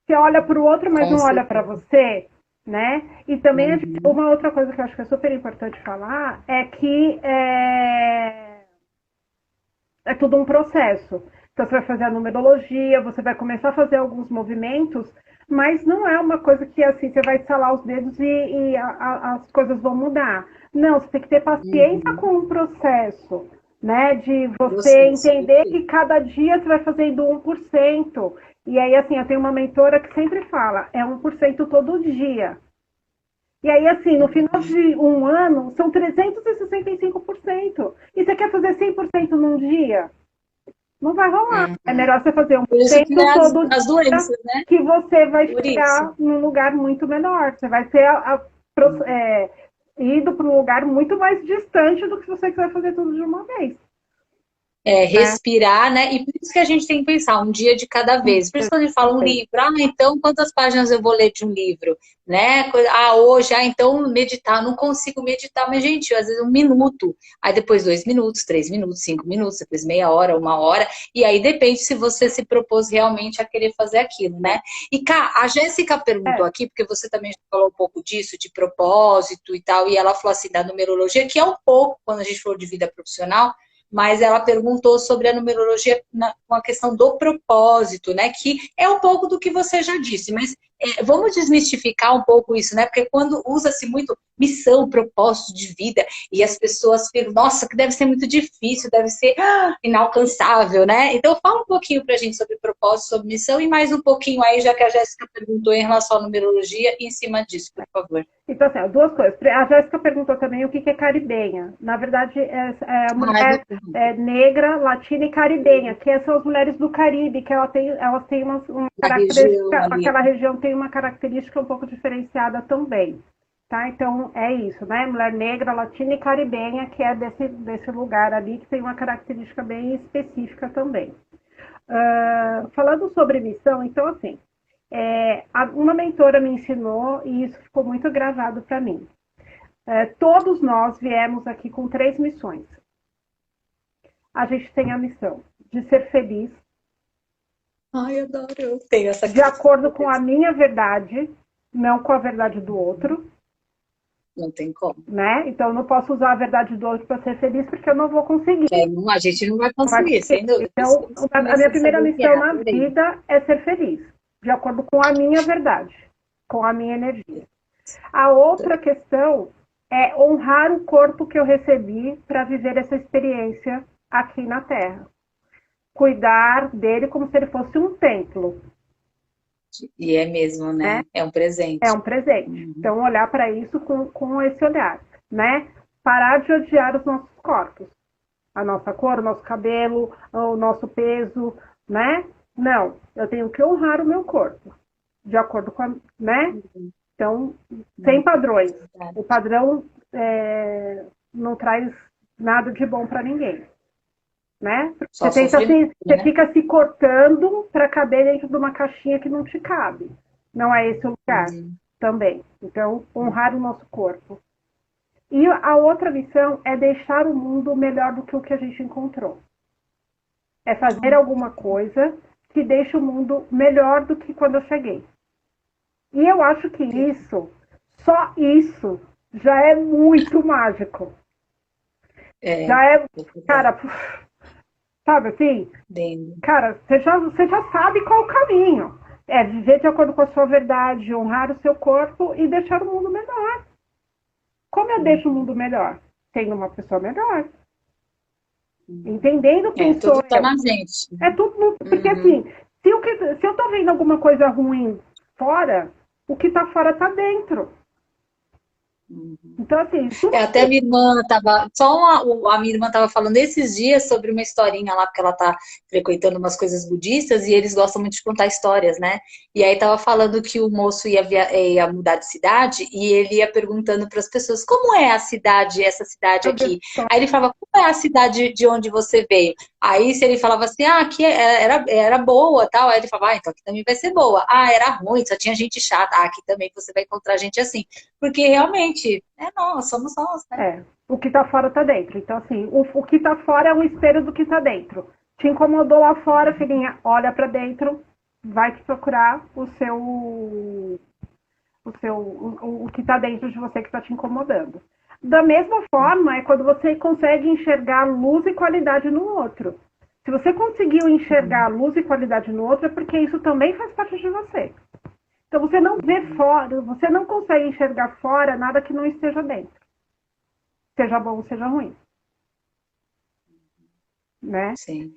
Você olha para o outro, mas não olha para você, né? E também uma outra coisa que eu acho que é super importante falar é que é tudo um processo. Então, você vai fazer a numerologia, você vai começar a fazer alguns movimentos, mas não é uma coisa que assim você vai estalar os dedos e as coisas vão mudar. Não, você tem que ter paciência com o processo, né? De você entender que cada dia você vai fazendo 1%. E aí, assim, eu tenho uma mentora que sempre fala, é 1% todo dia. E aí, assim, no final de um ano, são 365%. E você quer fazer 100% num dia? Não vai rolar. É melhor você fazer 1% todo dia, as doenças, né? que você vai chegar num lugar muito melhor. Você vai ter ido para um lugar muito mais distante do que você quiser fazer tudo de uma vez. Respirar, né? E por isso que a gente tem que pensar um dia de cada vez. Por isso que a gente fala um livro, então quantas páginas eu vou ler de um livro, né? Hoje, então meditar, não consigo meditar, mas gente, às vezes 1 minuto, aí depois 2 minutos, 3 minutos, 5 minutos, depois meia hora, 1 hora, e aí depende se você se propôs realmente a querer fazer aquilo, né? E cá, a Jéssica perguntou aqui, porque você também falou um pouco disso, de propósito e tal, e ela falou assim da numerologia, que é um pouco, quando a gente falou de vida profissional, mas ela perguntou sobre a numerologia com a questão do propósito, né? Que é um pouco do que você já disse, mas vamos desmistificar um pouco isso, né? Porque quando usa-se muito missão, propósito de vida, e as pessoas ficam, nossa, que deve ser muito difícil, deve ser inalcançável, né? Então fala um pouquinho pra gente sobre propósito, sobre missão, e mais um pouquinho aí, já que a Jéssica perguntou em relação à numerologia, em cima disso, por favor. Então, assim, 2 coisas. A Jéssica perguntou também o que é caribenha. Na verdade, é a mulher negra, latina e caribenha, que são as mulheres do Caribe, que elas têm uma característica, aquela região tem uma característica um pouco diferenciada também. Tá? Então, é isso, né? Mulher negra, latina e caribenha, que é desse lugar ali, que tem uma característica bem específica também. Falando sobre missão, então, assim, uma mentora me ensinou, e isso ficou muito gravado para mim. Todos nós viemos aqui com 3 missões. A gente tem a missão de ser feliz. Ai, adoro. Eu tenho essa de acordo com a minha verdade, não com a verdade do outro. Não tem como. Né? Então, eu não posso usar a verdade do outro para ser feliz, porque eu não vou conseguir. A gente não vai conseguir, sem dúvida. Então, a minha primeira missão na vida é ser feliz, de acordo com a minha verdade, com a minha energia. A outra questão é honrar o corpo que eu recebi para viver essa experiência aqui na Terra. Cuidar dele como se ele fosse um templo. E é mesmo, né? É um presente. É um presente. Então, olhar para isso com esse olhar, né? Parar de odiar os nossos corpos. A nossa cor, o nosso cabelo, o nosso peso, né? Não, eu tenho que honrar o meu corpo. De acordo com a... né? Então, sem padrões. O padrão não traz nada de bom para ninguém. Né? Você fica se cortando para caber dentro de uma caixinha que não te cabe. Não é esse o lugar também. Então, honrar o nosso corpo. E a outra missão é deixar o mundo melhor do que o que a gente encontrou. É fazer alguma coisa que deixe o mundo melhor do que quando eu cheguei. E eu acho que só isso, já é muito mágico. Já é, cara... Sabe assim? Cara, você já sabe qual o caminho. É viver de acordo com a sua verdade, honrar o seu corpo e deixar o mundo melhor. Como eu deixo o mundo melhor? Sendo uma pessoa melhor. Entendendo quem sou eu. Tudo tá na gente. É tudo. Porque assim, se eu tô vendo alguma coisa ruim fora, o que tá fora tá dentro. Então, assim, até a minha irmã tava. A minha irmã tava falando esses dias sobre uma historinha lá, porque ela tá frequentando umas coisas budistas e eles gostam muito de contar histórias, né? E aí tava falando que o moço ia mudar de cidade e ele ia perguntando para as pessoas como é a cidade, essa cidade aqui. Aí ele falava, como é a cidade de onde você veio? Aí se ele falava assim, aqui era boa, tal, aí ele falava, então aqui também vai ser boa. Era ruim, só tinha gente chata. Aqui também você vai encontrar gente assim. Porque realmente somos nós, né? O que tá fora tá dentro. Então, assim, o que tá fora é um espelho do que tá dentro. Te incomodou lá fora, filhinha, olha pra dentro, vai te procurar o que tá dentro de você que tá te incomodando. Da mesma forma, é quando você consegue enxergar luz e qualidade no outro. Se você conseguiu enxergar luz e qualidade no outro, é porque isso também faz parte de você. Então, você não vê fora, você não consegue enxergar fora nada que não esteja dentro. Seja bom ou seja ruim. Né? Sim.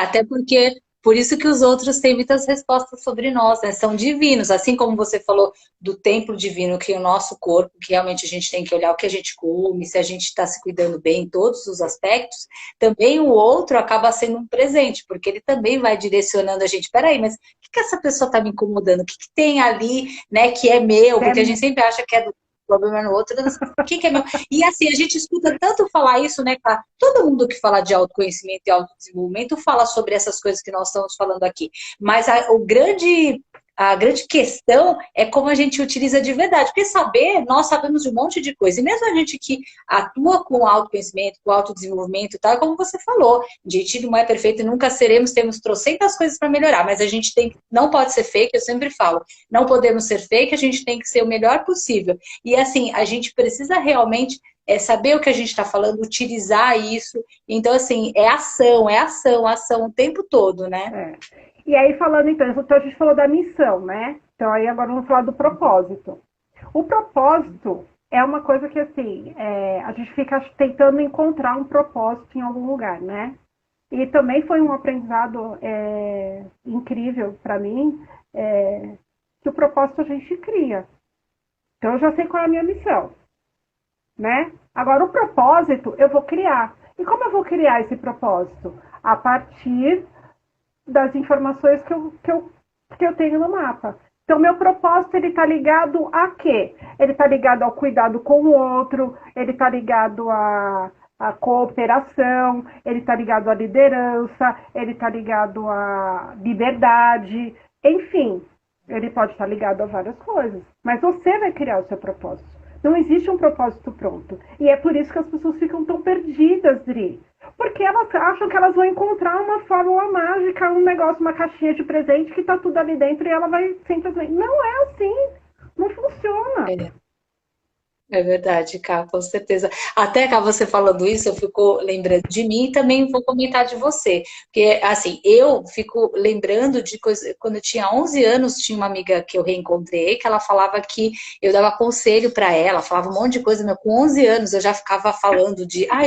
Até porque... Por isso que os outros têm muitas respostas sobre nós, né? São divinos. Assim como você falou do templo divino, que é o nosso corpo, que realmente a gente tem que olhar o que a gente come, se a gente está se cuidando bem em todos os aspectos, também o outro acaba sendo um presente, porque ele também vai direcionando a gente. Peraí, mas o que essa pessoa está me incomodando? O que tem ali, né, que é meu? Porque a gente sempre acha que é do problema no outro, o que é meu? E assim, a gente escuta tanto falar isso, né, cara? Todo mundo que fala de autoconhecimento e autodesenvolvimento fala sobre essas coisas que nós estamos falando aqui. Mas a grande questão é como a gente utiliza de verdade. Porque nós sabemos de um monte de coisa. E mesmo a gente que atua com autoconhecimento, com autodesenvolvimento e tal, como você falou, a gente não é perfeito e nunca seremos, temos trocentas coisas para melhorar, mas a gente não pode ser fake, eu sempre falo, não podemos ser fake, a gente tem que ser o melhor possível. E assim, a gente precisa realmente saber o que a gente está falando, utilizar isso. Então, assim, é ação o tempo todo, né? E aí, falando então a gente falou da missão, né? Então, aí agora vamos falar do propósito. O propósito é uma coisa que, assim, a gente fica tentando encontrar um propósito em algum lugar, né? E também foi um aprendizado incrível para mim, que o propósito a gente cria. Então, eu já sei qual é a minha missão, né? Agora, o propósito eu vou criar. E como eu vou criar esse propósito? A partir das informações que eu tenho no mapa. Então, meu propósito, ele está ligado a quê? Ele está ligado ao cuidado com o outro, ele está ligado à cooperação, ele está ligado à liderança, ele está ligado à liberdade, enfim, ele pode estar ligado a várias coisas. Mas você vai criar o seu propósito. Não existe um propósito pronto. E é por isso que as pessoas ficam tão perdidas, Dri. Porque elas acham que elas vão encontrar uma fórmula mágica, um negócio, uma caixinha de presente que tá tudo ali dentro e ela vai simplesmente... Não é assim. Não funciona. É verdade, Cá, com certeza. Até, Cá, você falando isso, eu fico lembrando de mim e também vou comentar de você. Porque, assim, eu fico lembrando de coisas... Quando eu tinha 11 anos, tinha uma amiga que eu reencontrei, que ela falava que eu dava conselho para ela, falava um monte de coisa, meu, com 11 anos eu já ficava falando de... Ah,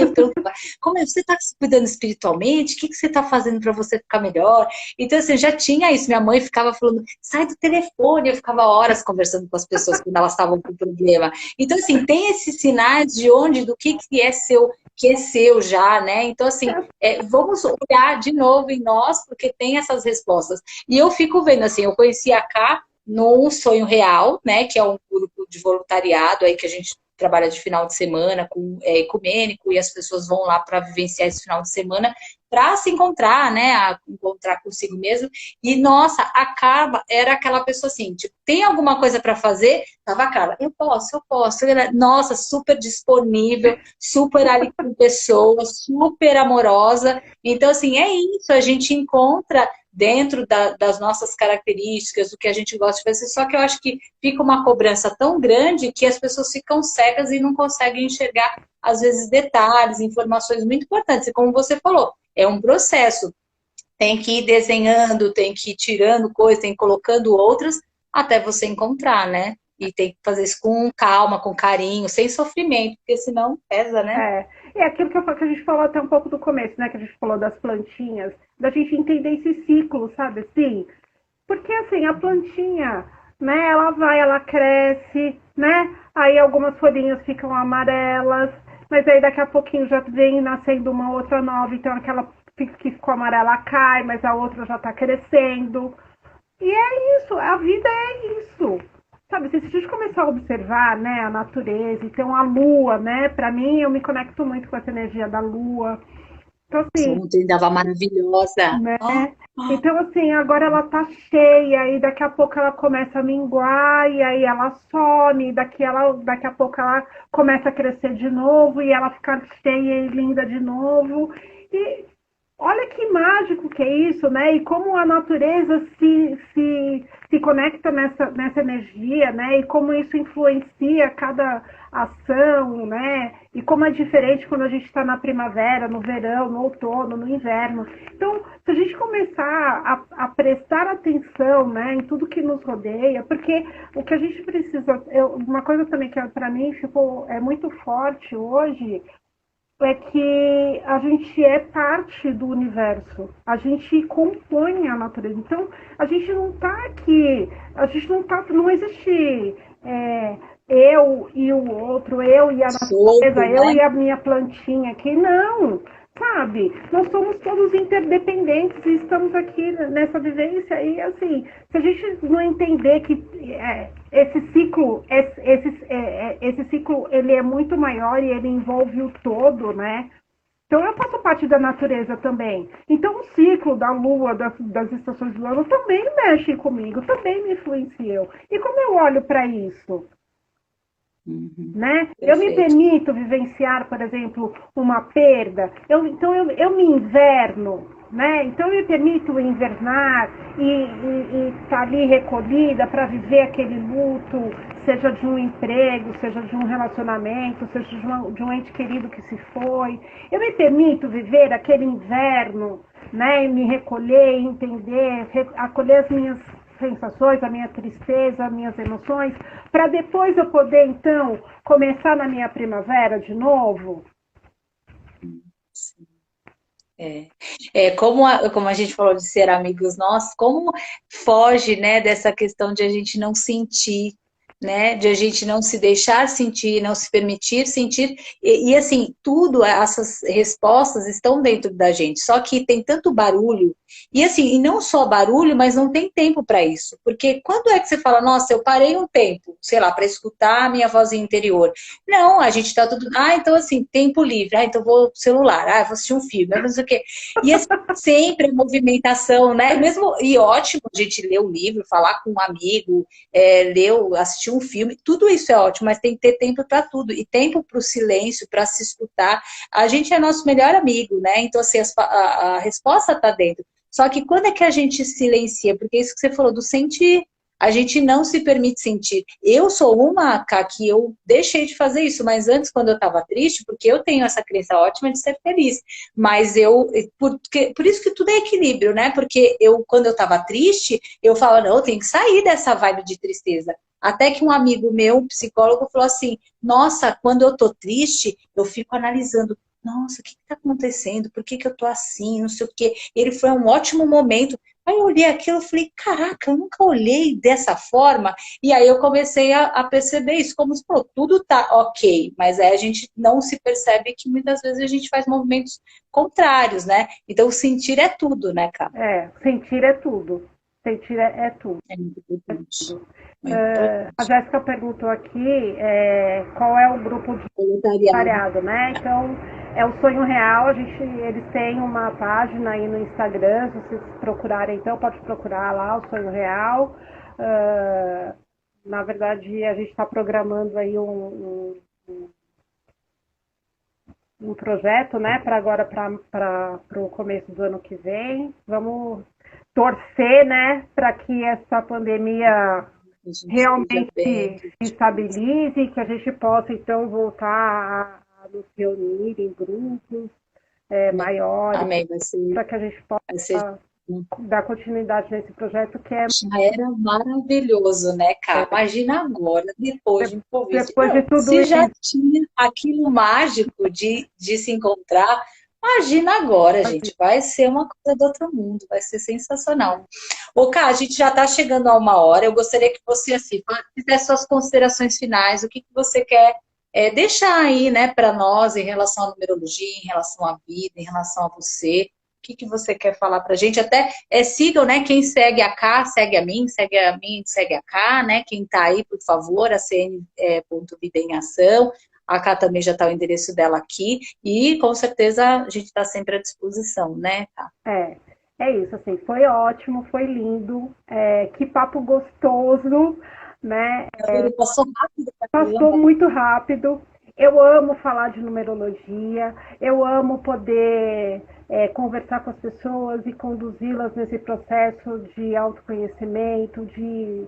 como você está se cuidando espiritualmente? O que você está fazendo para você ficar melhor? Então, assim, já tinha isso. Minha mãe ficava falando, sai do telefone. Eu ficava horas conversando com as pessoas quando elas estavam com problema. Então, assim, tem esses sinais de onde, do que é seu já, né? Então, assim, vamos olhar de novo em nós, porque tem essas respostas. E eu fico vendo, assim, eu conheci a Cá no Sonho Real, né? Que é um grupo de voluntariado aí que a gente trabalha de final de semana, ecumênico, e as pessoas vão lá para vivenciar esse final de semana para se encontrar, né? A encontrar consigo mesmo. E, nossa, a Carla era aquela pessoa assim, tipo, tem alguma coisa para fazer? Tava a Carla, eu posso. Nossa, super disponível, super ali com pessoas, super amorosa. Então, assim, é isso, a gente encontra dentro das nossas características, do que a gente gosta de fazer, só que eu acho que fica uma cobrança tão grande que as pessoas ficam cegas e não conseguem enxergar, às vezes, detalhes, informações muito importantes. E como você falou, é um processo. Tem que ir desenhando, tem que ir tirando coisas, tem que ir colocando outras, até você encontrar, né? E tem que fazer isso com calma, com carinho, sem sofrimento, porque senão pesa, né? É aquilo que a gente falou até um pouco do começo, né? Que a gente falou das plantinhas, da gente entender esse ciclo, sabe assim? Porque assim, a plantinha, né, ela cresce, né? Aí algumas folhinhas ficam amarelas, mas aí daqui a pouquinho já vem nascendo uma outra nova, então aquela que ficou amarela cai, mas a outra já está crescendo. E é isso, a vida é isso. Sabe, se a gente começar a observar, né, a natureza, então a lua, né, para mim eu me conecto muito com essa energia da lua. Então assim, ontem dava maravilhosa. né? Então, assim, agora ela tá cheia e daqui a pouco ela começa a minguar e aí ela some, daqui a pouco ela começa a crescer de novo e ela fica cheia e linda de novo. E olha que mágico que é isso, né? E como a natureza se conecta nessa energia, né? E como isso influencia cada ação, né? E como é diferente quando a gente está na primavera, no verão, no outono, no inverno. Então, se a gente começar a prestar atenção, né, em tudo que nos rodeia, porque o que a gente precisa... uma coisa também que para mim é muito forte hoje é que a gente é parte do universo, a gente compõe a natureza. Então, a gente não está aqui, não existe eu e o outro, eu e a natureza, eu e a minha plantinha aqui, não, sabe? Nós somos todos interdependentes e estamos aqui nessa vivência e, assim, se a gente não entender que esse ciclo, ele é muito maior e ele envolve o todo, né? Então eu faço parte da natureza também. Então o ciclo da lua, das estações do ano também mexe comigo, também me influenciou. E como eu olho para isso? Né? Eu me permito vivenciar, por exemplo, uma perda, então eu me inverno, né? Então eu me permito invernar e estar ali recolhida para viver aquele luto, seja de um emprego, seja de um relacionamento, seja de um ente querido que se foi. Eu me permito viver aquele inverno, né? E me recolher, entender, acolher as minhas sensações, a minha tristeza, as minhas emoções, para depois eu poder, então, começar na minha primavera de novo? Sim. Como a gente falou de ser amigos nossos, como foge, né, dessa questão de a gente não sentir, né, de a gente não se deixar sentir, não se permitir sentir, e assim, tudo, essas respostas estão dentro da gente, só que tem tanto barulho, e assim, e não só barulho, mas não tem tempo para isso, porque quando é que você fala, nossa, eu parei um tempo, sei lá, para escutar a minha vozinha interior? Não, a gente tá tudo, então assim, tempo livre, então vou pro celular, vou assistir um filme, não sei o quê, e assim, sempre a movimentação, né, mesmo, e ótimo a gente ler um livro, falar com um amigo, assistir um filme, tudo isso é ótimo, mas tem que ter tempo para tudo, e tempo para o silêncio, para se escutar. A gente é nosso melhor amigo, né? Então, assim, a resposta está dentro. Só que quando é que a gente silencia? Porque isso que você falou do sentir, a gente não se permite sentir. Eu sou uma, Cá, que eu deixei de fazer isso, mas antes, quando eu estava triste, porque eu tenho essa crença ótima de ser feliz, mas por isso que tudo é equilíbrio, né? Porque quando eu estava triste, eu falava, não, eu tenho que sair dessa vibe de tristeza. Até que um amigo meu, um psicólogo, falou assim, nossa, quando eu tô triste, eu fico analisando, nossa, o que está acontecendo? Por que eu tô assim? Não sei o quê. Ele foi um ótimo momento. Aí eu olhei aquilo e falei, caraca, eu nunca olhei dessa forma. E aí eu comecei a perceber isso, como se, pô, tudo tá ok, mas aí a gente não se percebe que muitas vezes a gente faz movimentos contrários, né? Então, sentir é tudo, né, cara? Sentir é tudo. Sentir é tudo. É muito importante. A Jéssica perguntou aqui qual é o grupo de voluntariado, né? Então, é o Sonho Real, eles têm uma página aí no Instagram, se vocês procurarem, então pode procurar lá o Sonho Real. Na verdade, a gente está programando aí um projeto, né, para agora, para o começo do ano que vem. Vamos torcer, né, para que essa pandemia realmente se estabilize, que a gente possa, então, voltar a nos reunir em grupos maiores, para que a gente possa dar continuidade nesse projeto que é... Já era maravilhoso, né, cara? Imagina agora, depois de Covid. Depois de tudo se isso. já tinha aquilo mágico de se encontrar, imagina agora, gente. Vai ser uma coisa do outro mundo, vai ser sensacional. Ô, Ká, a gente já está chegando a 1 hora. Eu gostaria que você, assim, fizesse suas considerações finais. O que você quer deixar aí, né, para nós em relação à numerologia, em relação à vida, em relação a você? O que você quer falar pra gente? Até sigam, né? Quem segue a Cá, segue a mim, segue a Cá, né? Quem tá aí, por favor, a CN.Vida em Ação. A Cá também já tá o endereço dela aqui. E, com certeza, a gente está sempre à disposição, né, Cá? É isso, assim, foi ótimo, foi lindo. Que papo gostoso, né? Passou rápido. Passou muito rápido. Eu amo falar de numerologia, eu amo poder conversar com as pessoas e conduzi-las nesse processo de autoconhecimento, de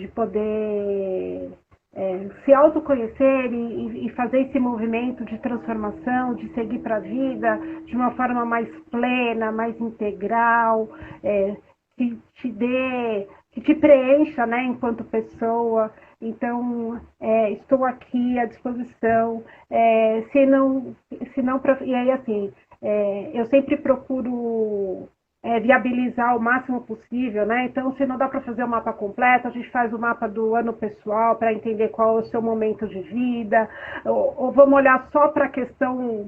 poder se autoconhecer e fazer esse movimento de transformação, de seguir para a vida de uma forma mais plena, mais integral, que te preencha, né, enquanto pessoa. Então, estou aqui à disposição. E aí, assim, eu sempre procuro viabilizar o máximo possível, né? Então, se não dá para fazer o mapa completo, a gente faz o mapa do ano pessoal para entender qual é o seu momento de vida, ou vamos olhar só para a questão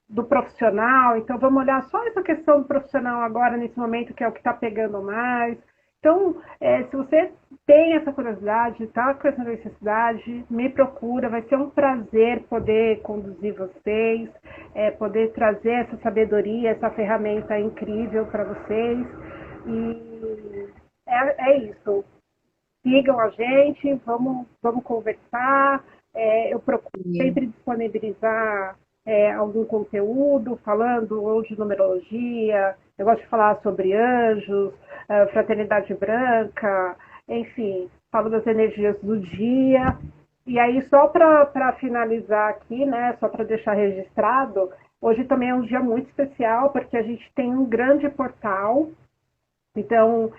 do profissional, então vamos olhar só essa questão do profissional agora, nesse momento, que é o que está pegando mais. Então, se você tem essa curiosidade, está com essa necessidade, me procura, vai ser um prazer poder conduzir vocês, poder trazer essa sabedoria, essa ferramenta incrível para vocês. E é isso. Sigam a gente, vamos conversar. Eu procuro sempre disponibilizar algum conteúdo, falando ou de numerologia, eu gosto de falar sobre anjos, fraternidade branca, enfim, falo das energias do dia. E aí, só para finalizar aqui, né, só para deixar registrado, hoje também é um dia muito especial, porque a gente tem um grande portal. Então,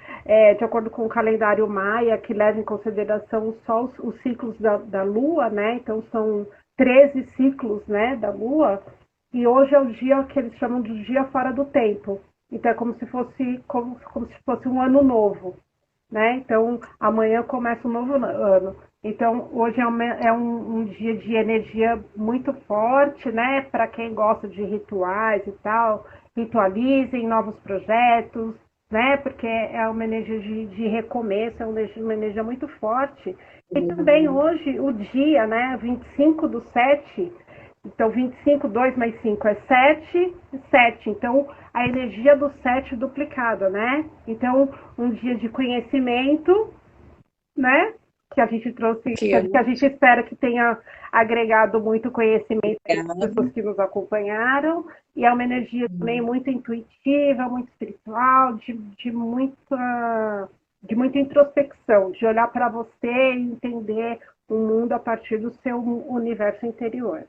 de acordo com o calendário maia, que leva em consideração só os ciclos da Lua, né? Então, são 13 ciclos, né, da Lua, e hoje é o dia que eles chamam de dia fora do tempo. Então, é como se fosse um ano novo, né? Então, amanhã começa um novo ano. Então, hoje é um dia de energia muito forte, né? Para quem gosta de rituais e tal, ritualizem novos projetos, né? Porque é uma energia de recomeço, é uma energia muito forte. E também hoje, o dia, né? 25/7, então 25, 2 mais 5 é 7, 7. Então, a energia do 7 duplicada, né? Então, um dia de conhecimento, né? Que a gente trouxe, Que que a gente espera que tenha agregado muito conhecimento às eu... pessoas que nos acompanharam. E é uma energia também muito intuitiva, muito espiritual, de muita introspecção, de olhar para você e entender o mundo a partir do seu universo interior.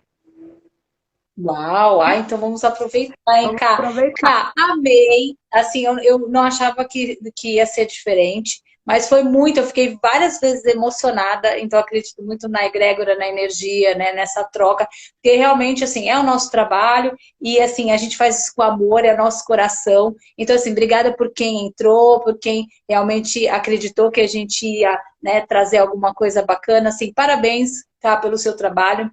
Uau, então vamos aproveitar, hein, Vamos Cá? aproveitar. Cá, amei. Assim, eu não achava que ia ser diferente, mas foi muito, eu fiquei várias vezes emocionada, então acredito muito na egrégora, na energia, né, nessa troca, porque realmente, assim, é o nosso trabalho e, assim, a gente faz isso com amor, é nosso coração. Então, assim, obrigada por quem entrou, por quem realmente acreditou que a gente ia, né, trazer alguma coisa bacana, assim, parabéns, tá, pelo seu trabalho.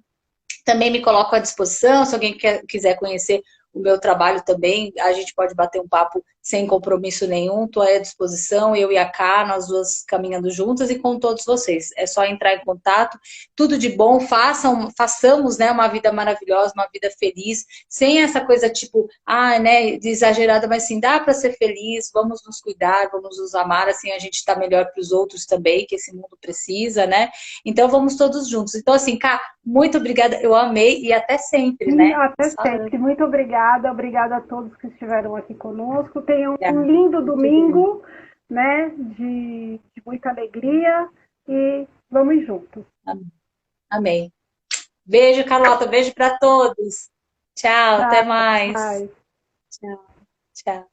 Também me coloco à disposição, se alguém quiser conhecer o meu trabalho também, a gente pode bater um papo sem compromisso nenhum, estou à disposição, eu e a Ká, nós duas caminhando juntas e com todos vocês. É só entrar em contato, tudo de bom, façamos, né, uma vida maravilhosa, uma vida feliz, sem essa coisa tipo, né, de exagerada, mas sim, dá para ser feliz, vamos nos cuidar, vamos nos amar, assim a gente está melhor para os outros também, que esse mundo precisa, né? Então vamos todos juntos. Então, assim, Ká, muito obrigada, eu amei e até sempre, né? Até sempre. Muito obrigada. Obrigada a todos que estiveram aqui conosco. Tenham um lindo domingo, né? De muita alegria e vamos juntos. Amém. Beijo, Carlota. Beijo para todos. Tchau, até mais. Bye. Tchau, tchau.